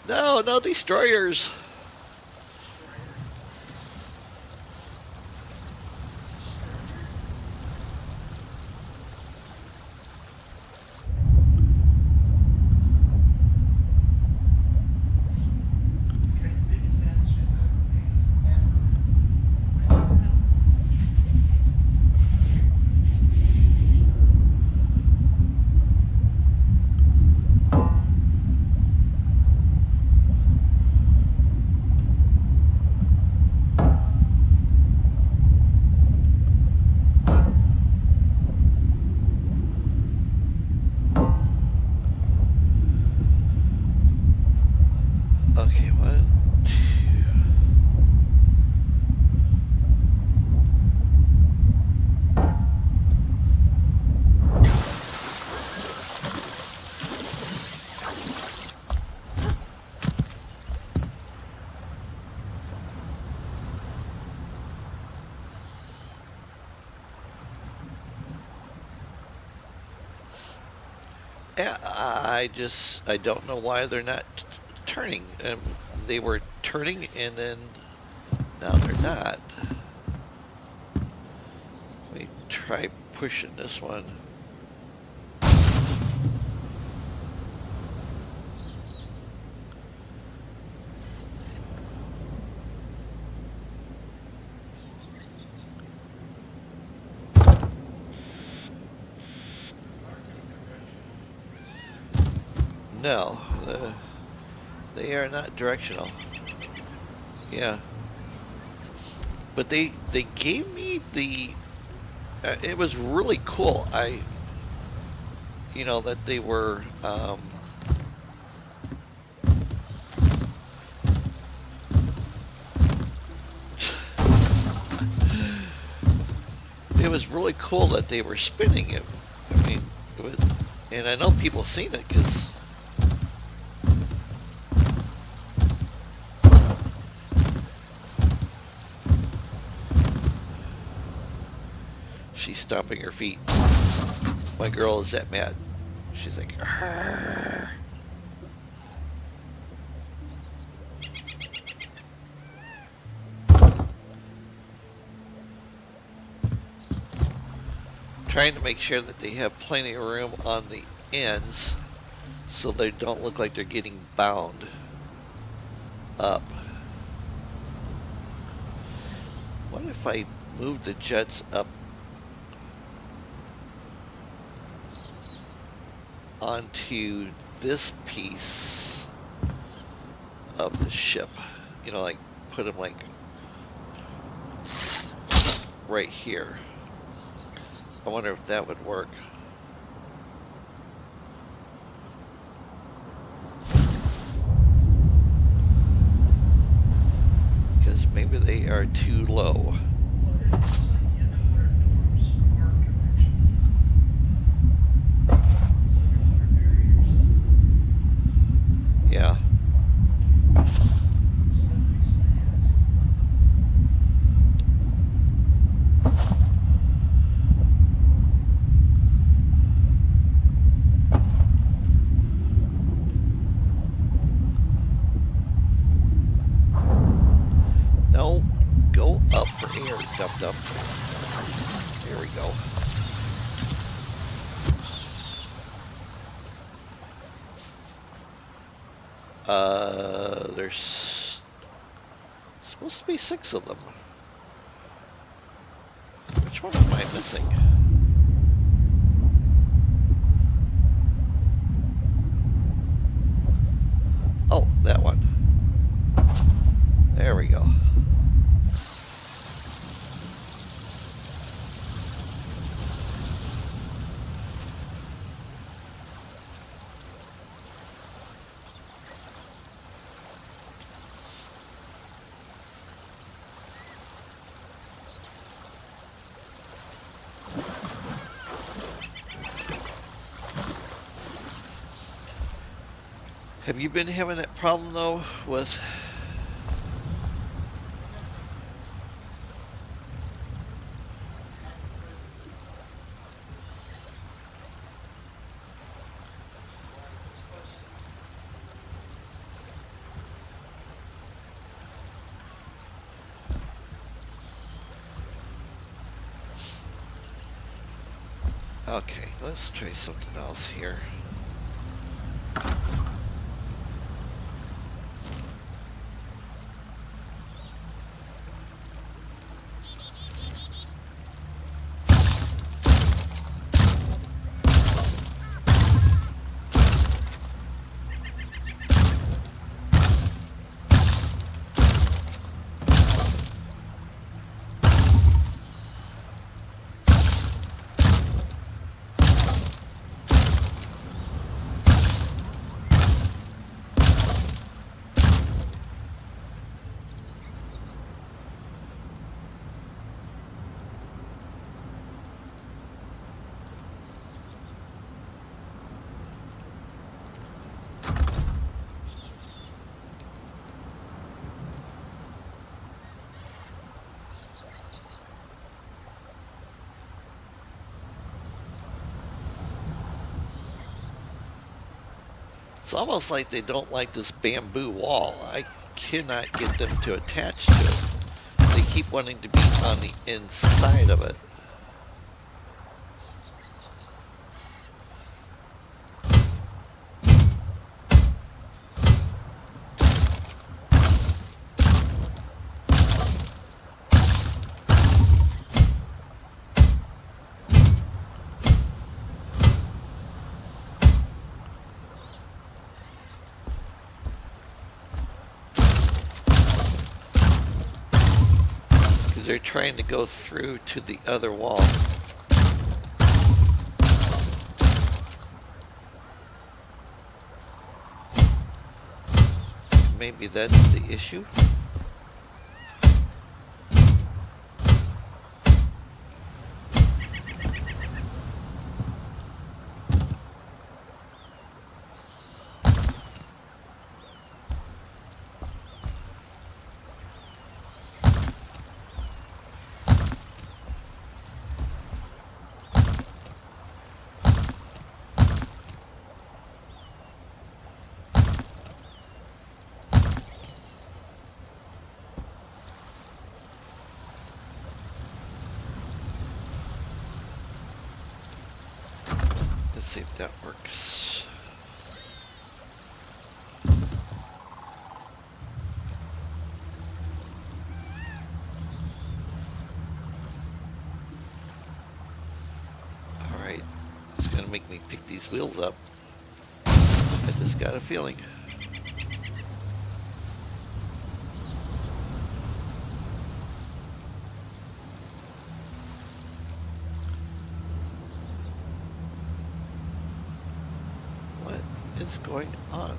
No, no destroyers. Okay, 1, 2. Yeah, I don't know why they're not turning. They were turning and then now they're not. Let me try pushing this one. No, they are not directional. Yeah, but they gave me the. It was really cool. You know that they were. It was really cool that they were spinning it. I mean, it was. And I know people have seen it because she's stomping her feet. My girl is that mad. She's like, "Arr." Trying to make sure that they have plenty of room on the ends so they don't look like they're getting bound up. What if I move the jets up onto this piece of the ship? You know, like put them like right here. I wonder if that would work. Because maybe they are too low. Well, it's like the underwater doors are connection. It's like underwater barriers. Yeah. So that makes sense. No, go up for air, dum-dum. There we go. There's supposed to be 6 of them. Which one am I missing? Oh, that one. There we go. Have you been having that problem though with Okay, let's try something else here. It's almost like they don't like this bamboo wall. I cannot get them to attach to it. They keep wanting to be on the inside of it. They're trying to go through to the other wall. Maybe that's the issue. Let's see if that works. Alright, it's gonna make me pick these wheels up. I just got a feeling. What is going on?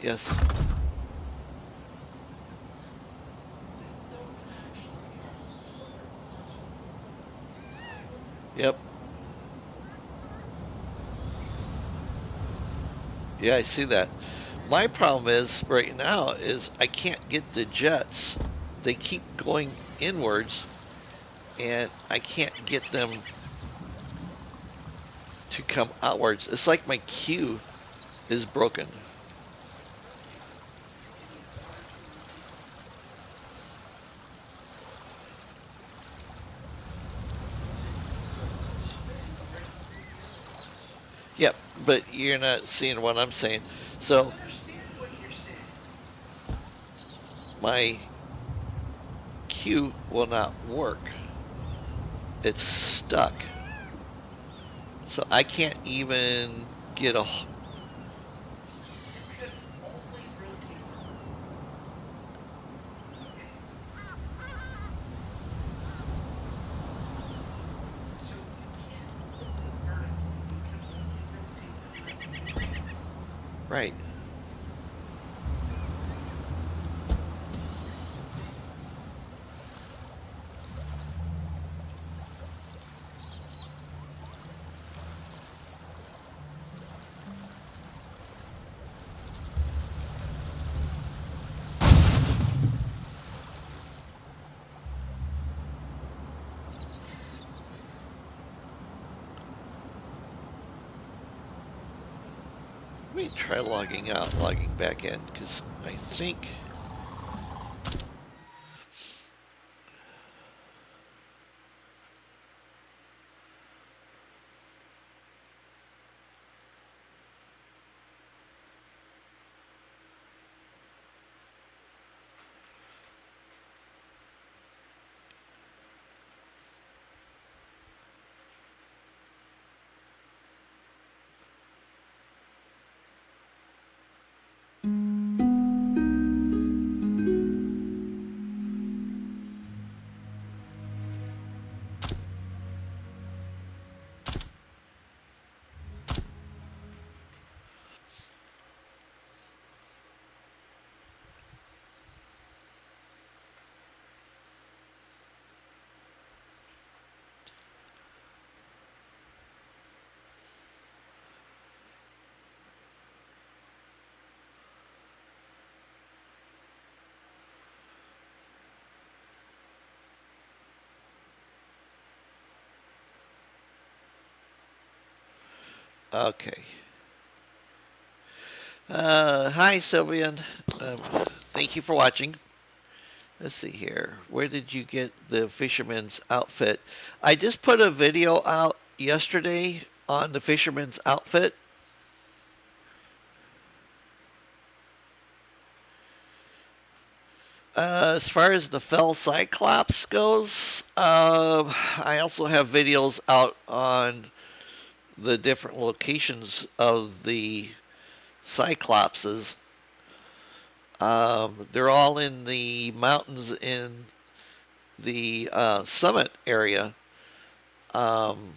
Yes. Yep. Yeah, I see that. My problem is right now is I can't get the jets. They keep going inwards and I can't get them to come outwards. It's like my queue is broken. Yep, but you're not seeing what I'm saying. I So understand what you're saying. my queue will not work. It's stuck. So I can't even get a. You can only rotate them. Okay? So you can't flip them vertically. You can only rotate them 90 degrees. Right. Let me try logging out, logging back in, because I think. Okay. Hi, Sylvian. Um, Thank you for watching. Let's see here. Where did you get the fisherman's outfit? I just put a video out yesterday on the fisherman's outfit. As far as the fell cyclops goes, I also have videos out on the different locations of the cyclopses. They're all in the mountains in the summit area. Um,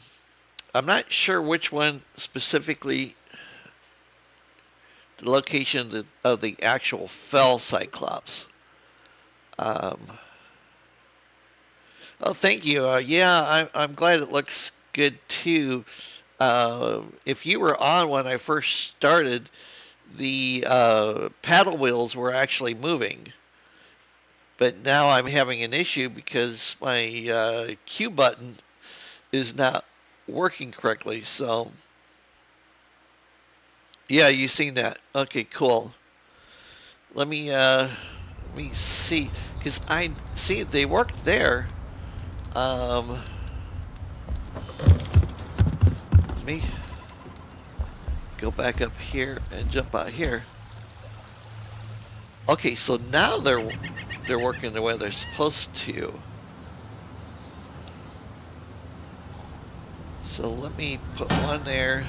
I'm not sure which one specifically, the location of the actual fell cyclops. Um, oh, thank you. Yeah, I'm glad it looks good too. If you were on when I first started, the paddle wheels were actually moving. But now I'm having an issue because my Q button is not working correctly. So, yeah, you seen that? Okay, cool. Let me see, because I see they worked there. Let me go back up here and jump out here. Okay, so now they're working the way they're supposed to. So let me put one there,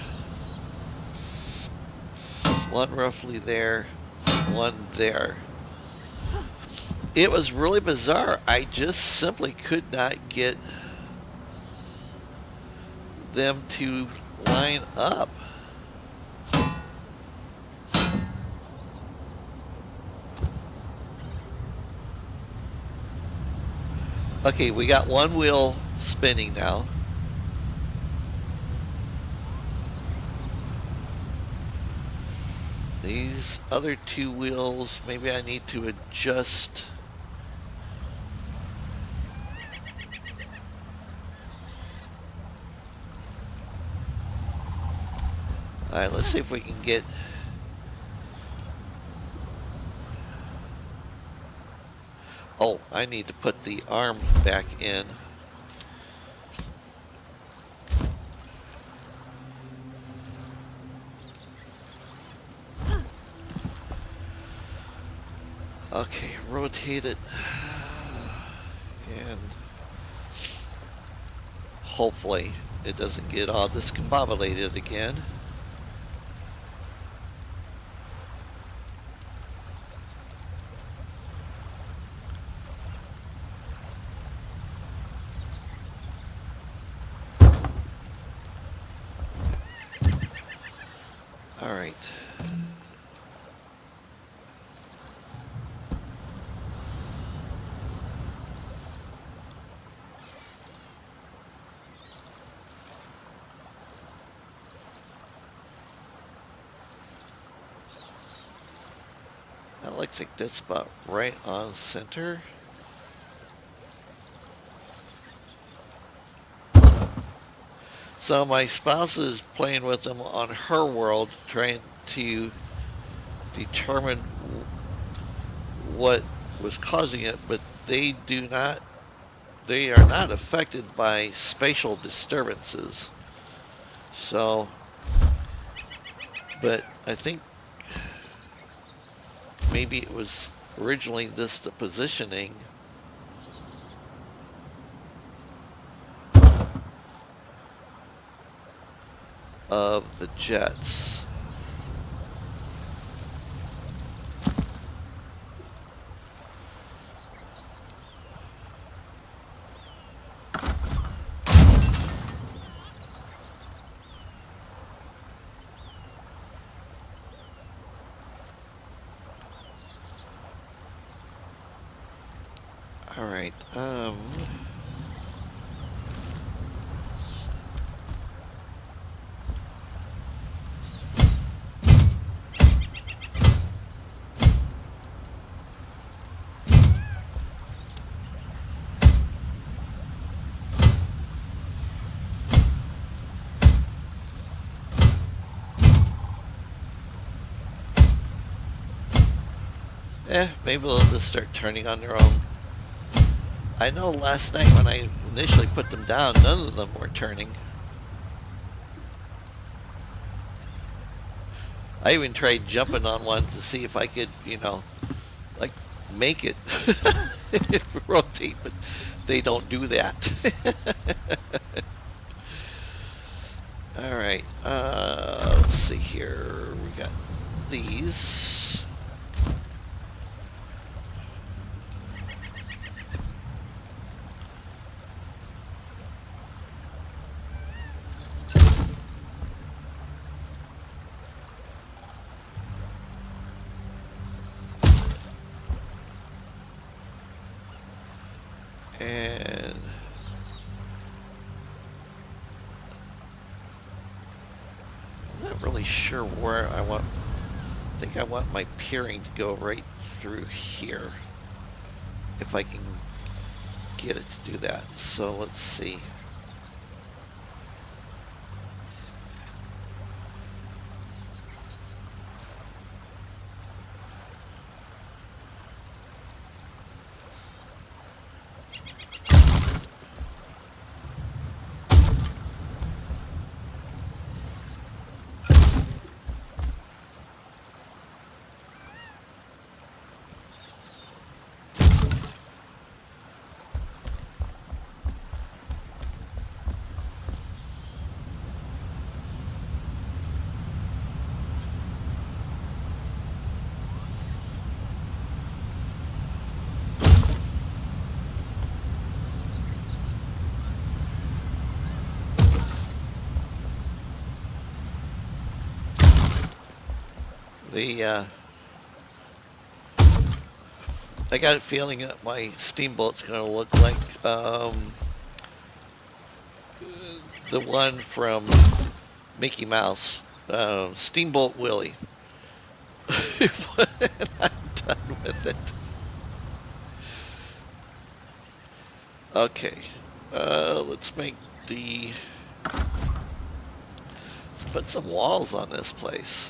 one roughly there, one there. It was really bizarre. I just simply could not get them to line up. Okay, we got one wheel spinning now. These other two wheels, maybe I need to adjust. Alright, let's see if we can get... Oh, I need to put the arm back in. Okay, rotate it. And hopefully it doesn't get all discombobulated again. All right. That looks like that's about right on center. So my spouse is playing with them on her world, trying to determine what was causing it, but they are not affected by spatial disturbances. So, but I think maybe it was originally the positioning. Of the jets. All right. Maybe they'll just start turning on their own. I know last night when I initially put them down, none of them were turning. I even tried jumping on one to see if I could, you know, like make it rotate, but they don't do that. All right, let's see here. We got these. And I'm not really sure where I want. I think I want my peering to go right through here, if I can get it to do that. So let's see. I got a feeling that my steamboat's going to look like the one from Mickey Mouse, Steamboat Willie. I'm done with it. Okay, let's put some walls on this place.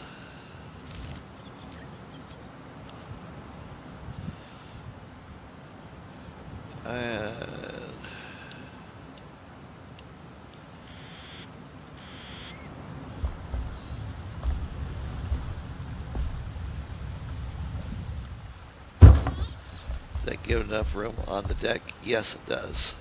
Does that give enough room on the deck? Yes, it does.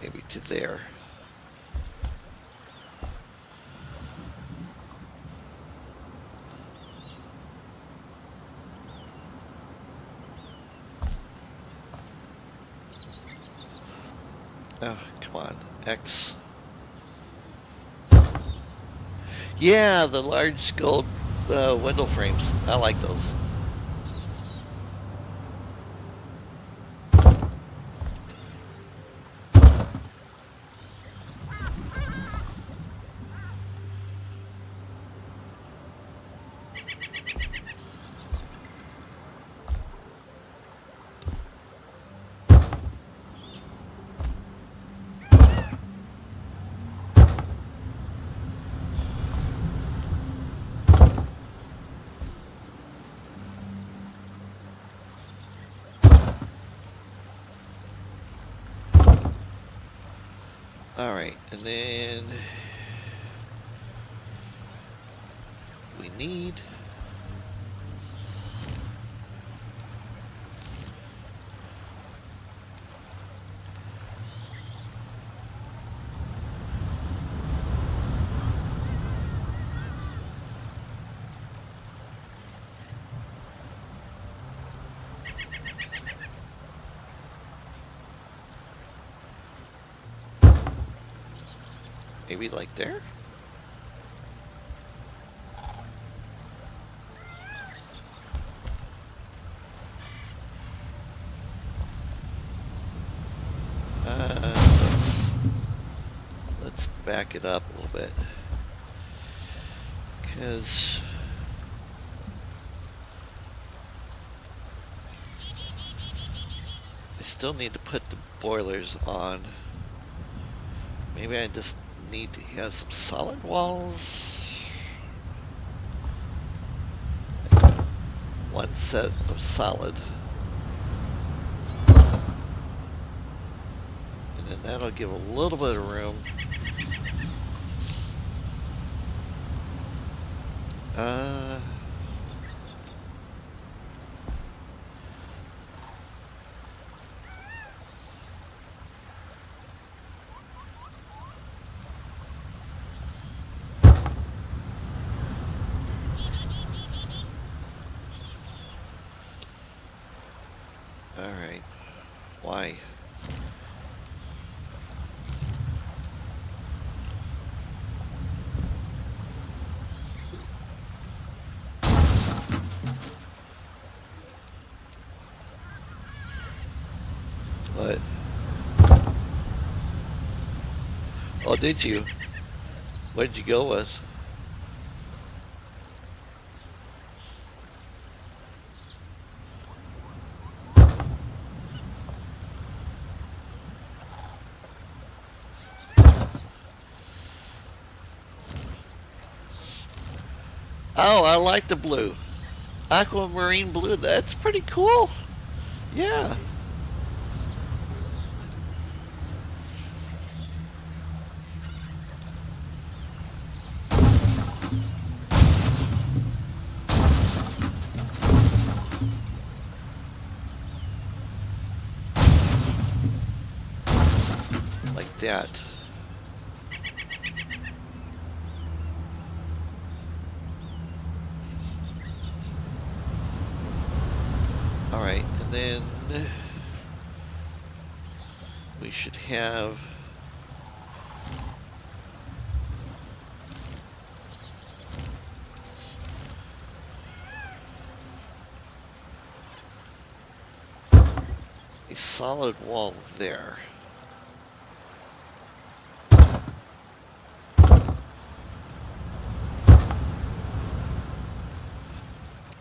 Maybe to there. Oh, come on, X. Yeah, the large gold window frames. I like those. All right, and then we need maybe like there. Let's back it up a little bit, because still need to put the boilers on. Maybe I just need to have some solid walls. One set of solid. And then that'll give a little bit of room. Alright. Why? What? Oh, did you? What did you go with? Oh, I like the blue. Aquamarine blue. That's pretty cool. Yeah. Like that. Alright, and then we should have a solid wall there.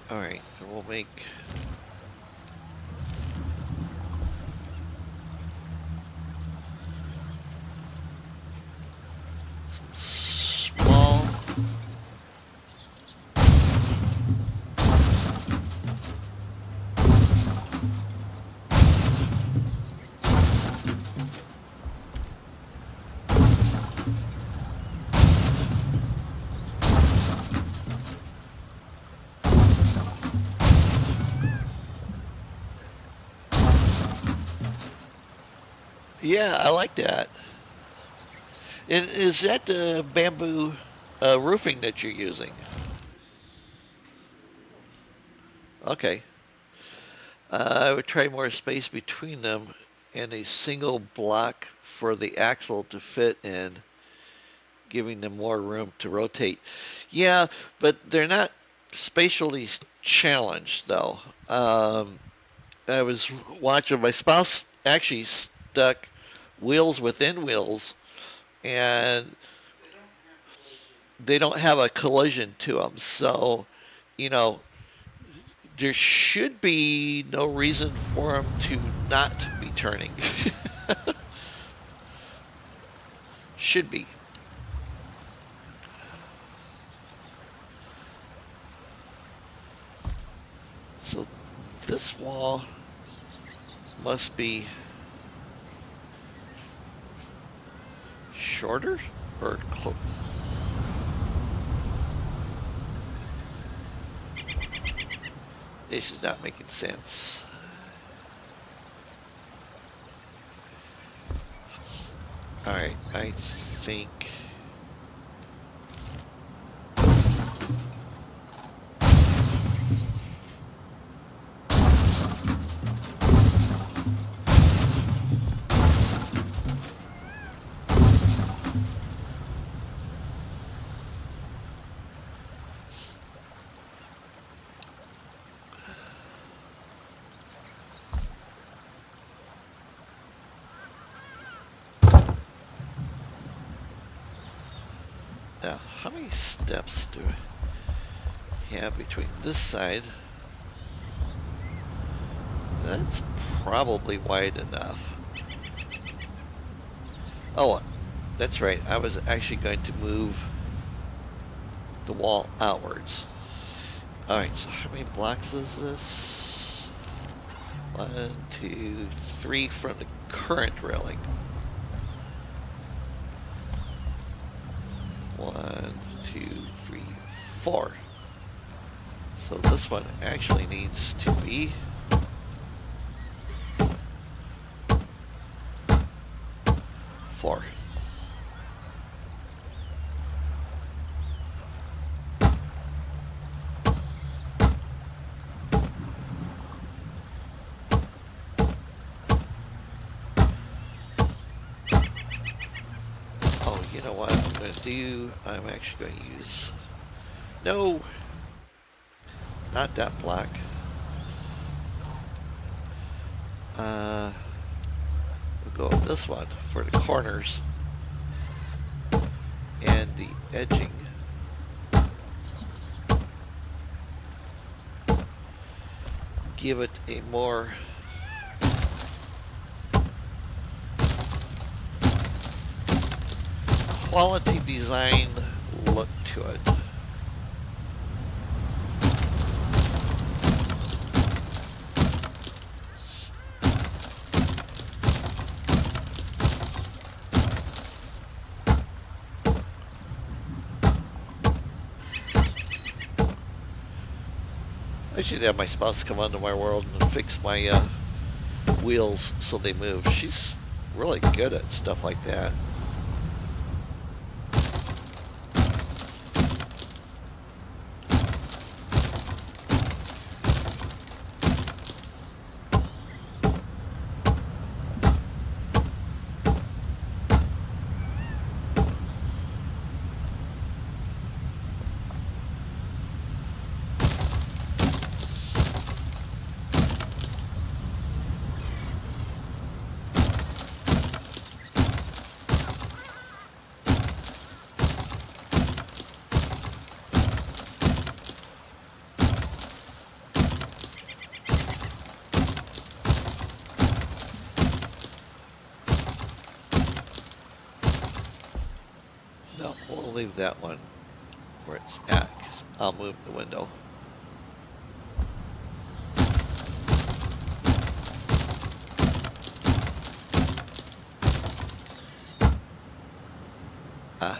Alright, and we'll make some small Yeah, I like that. And is that the bamboo roofing that you're using? Okay. I would try more space between them and a single block for the axle to fit in, giving them more room to rotate. Yeah, but they're not spatially challenged though. I was watching my spouse actually stuck wheels within wheels, and they don't have a collision to them. So, you know, there should be no reason for them to not be turning. Should be. So this wall must be shorter or close. This is not making sense. Alright, I think now, how many steps do I have between this side That's probably wide enough. Oh, that's right. I was actually going to move the wall outwards. Alright, so how many blocks is this? 1, 2, 3 from the current railing. 1, 2, 3, 4. So this one actually needs to be 4. Oh, you know what I'm going to do? I'm actually going to use... No! Not that block. We'll go with this one for the corners and the edging. Give it a more quality design look to it. I should have my spouse come onto my world and fix my wheels so they move. She's really good at stuff like that. No, we'll leave that one where it's at, 'cause I'll move the window. Ah.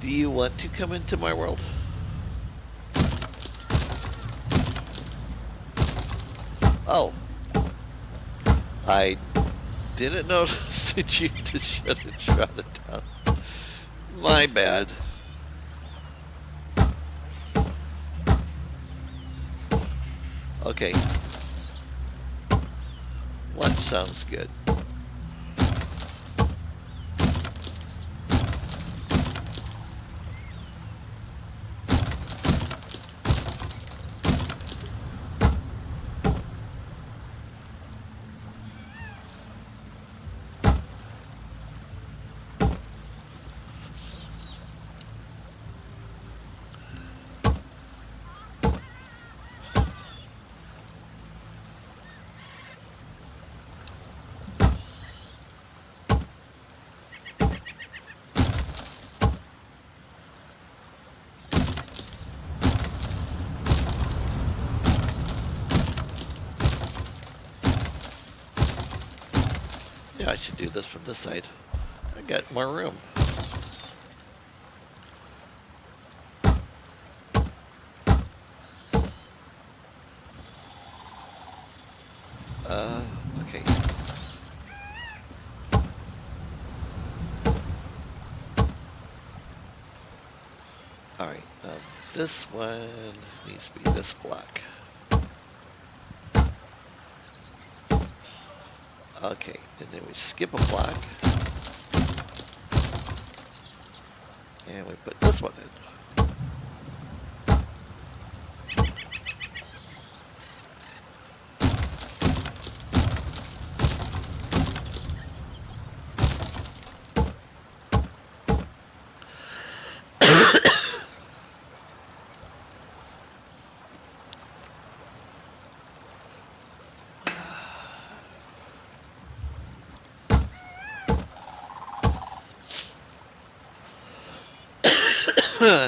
Do you want to come into my world? Oh. I didn't notice that you just shut it down. My bad. Okay. Lunch sounds good. to do this from this side. I got more room. Okay. Alright, this one needs to be this block. Okay, and then we skip a block. And we put this one in.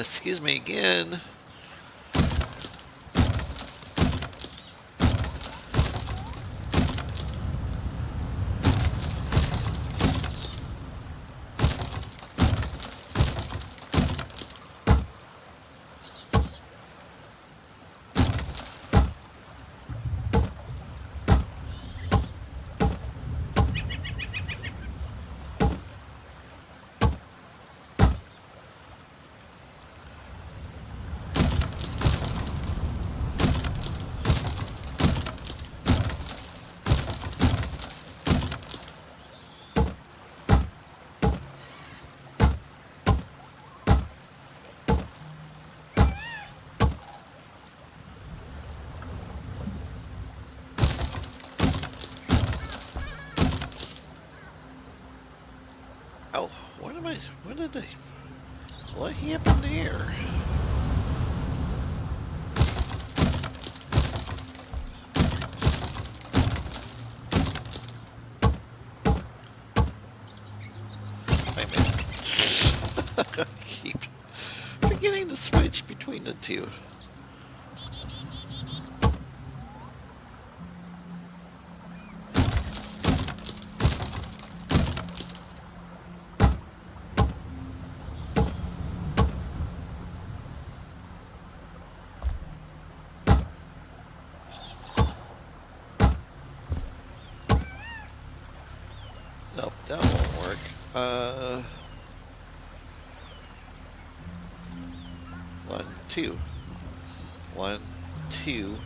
Excuse me again. Oh, what happened there? Wait a minute. I keep forgetting to switch between the two. Nope, that won't work. 1, 2. 1, 2.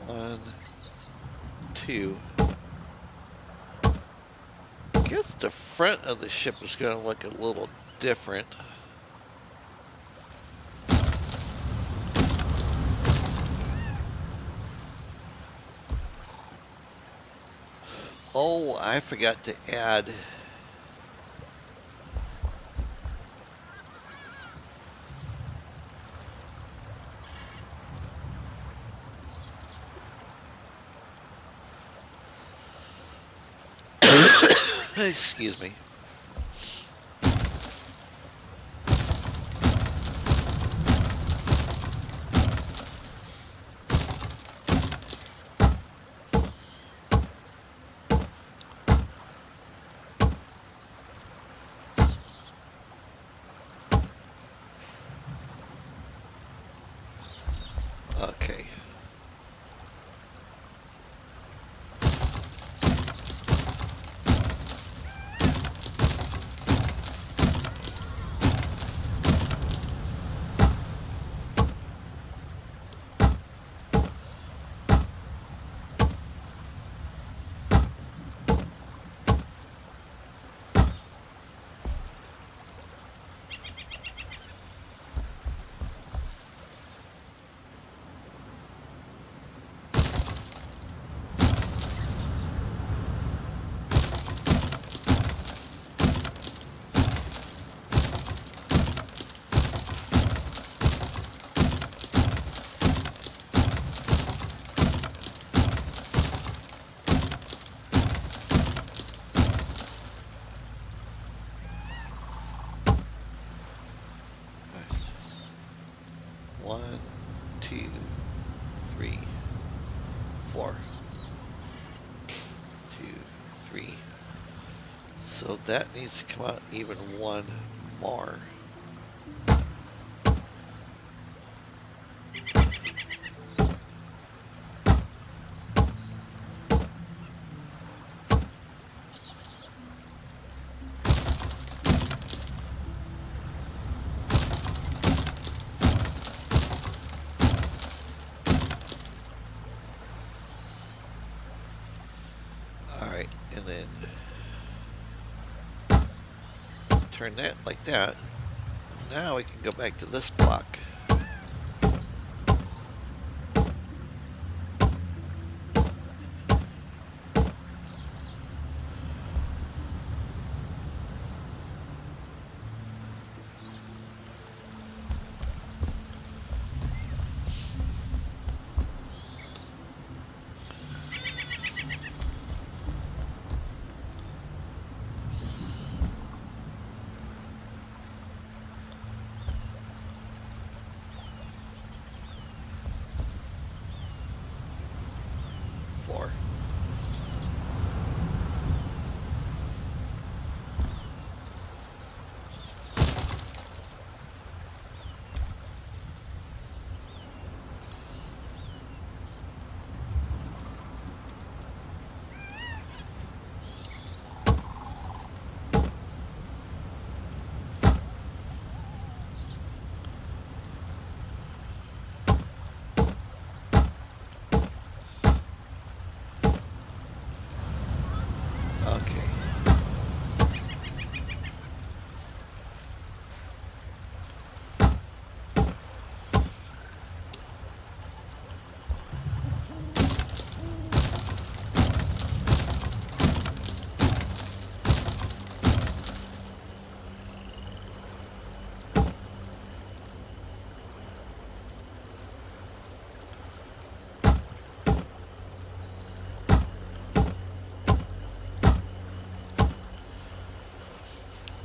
One, two. I guess the front of the ship is going to look a little different. Oh, I forgot to add. Excuse me. Okay. 2, 3, 4. 2, 3. So that needs to come out even one more. Alright, and then turn that like that. Now we can go back to this block. Four. Okay.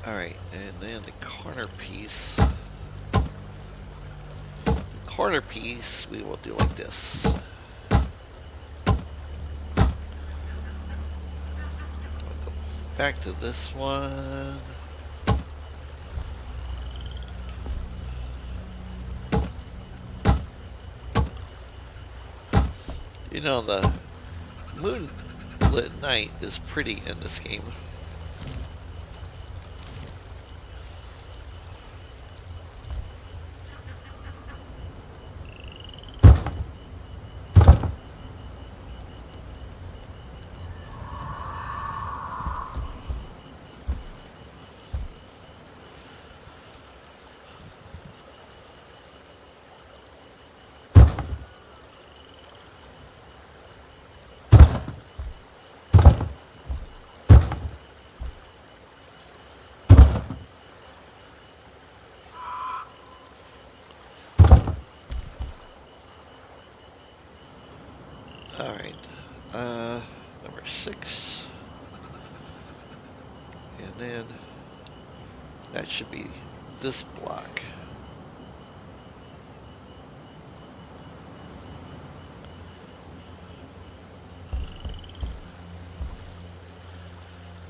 Alright, and then the corner piece. The corner piece we will do like this. We'll go back to this one. You know, the moonlit night is pretty in this game. Alright, number 6, and then that should be this block.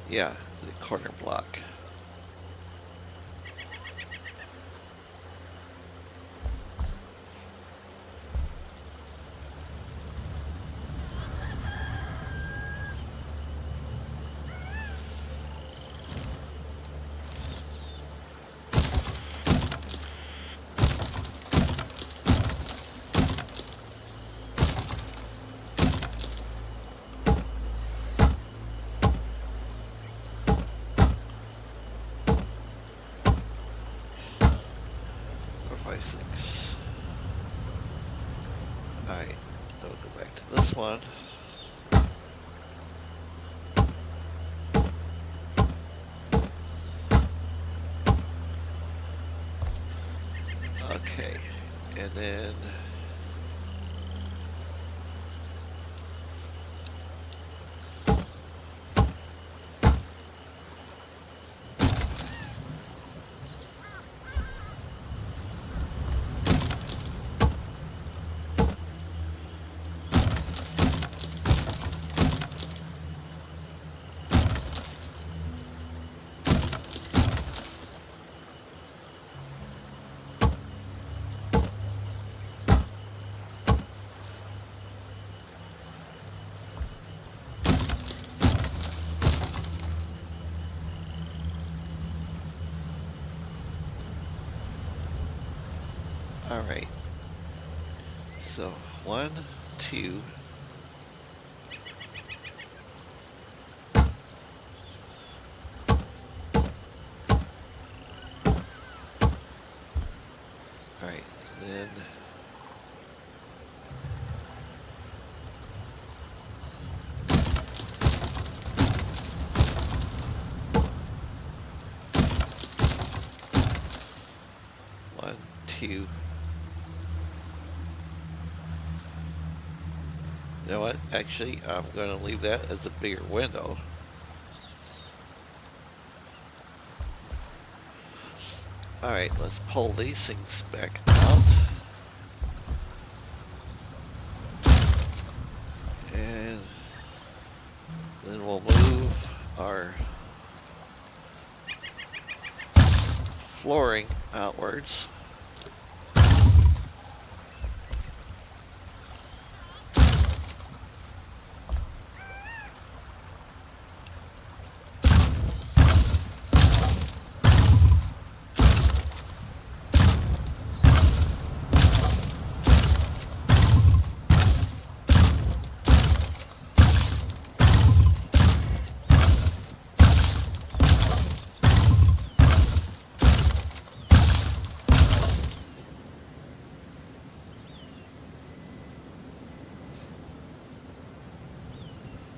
Yeah, the corner block. Alright, so we'll go back to this one. Okay, and then All right. So 1, 2. All right, then. One, two. You know what? Actually, I'm going to leave that as a bigger window. All right, let's pull these things back out. And then we'll move our flooring outwards.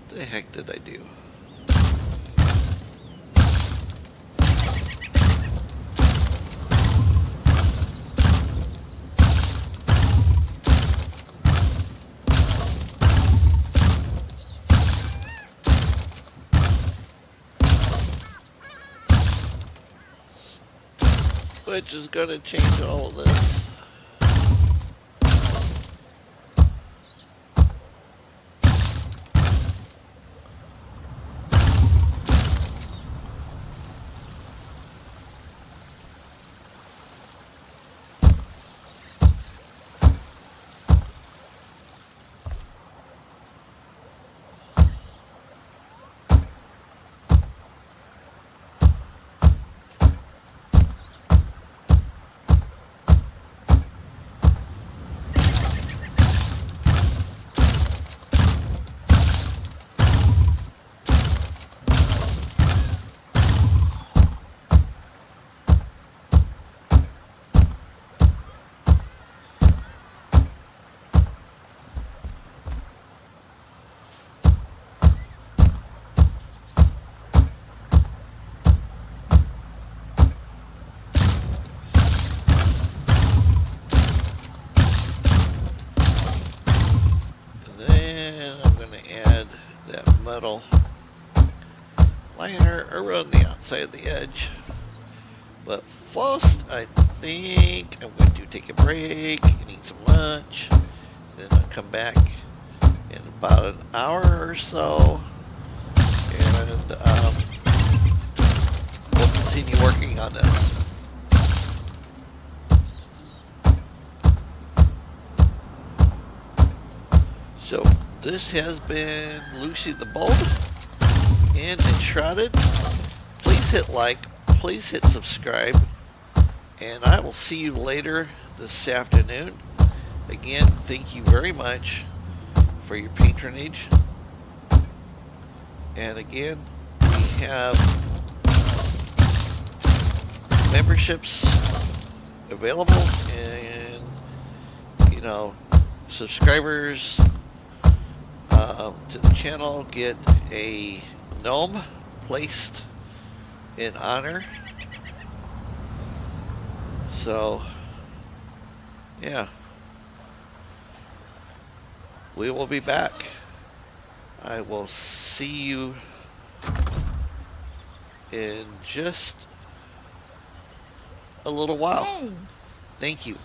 What the heck did I do? Which is going to change all of this. Metal liner around the outside of the edge. But first, I think I'm going to take a break and eat some lunch. Then I'll come back in about an hour or so, and we'll continue working on this. So this has been Lucy the Bold in Enshrouded. Please hit like, please hit subscribe, and I will see you later this afternoon. Again, thank you very much for your patronage. And again, we have memberships available, and subscribers to the channel get a gnome placed in honor. So yeah, we will be back. I will see you in just a little while. Hey. Thank you.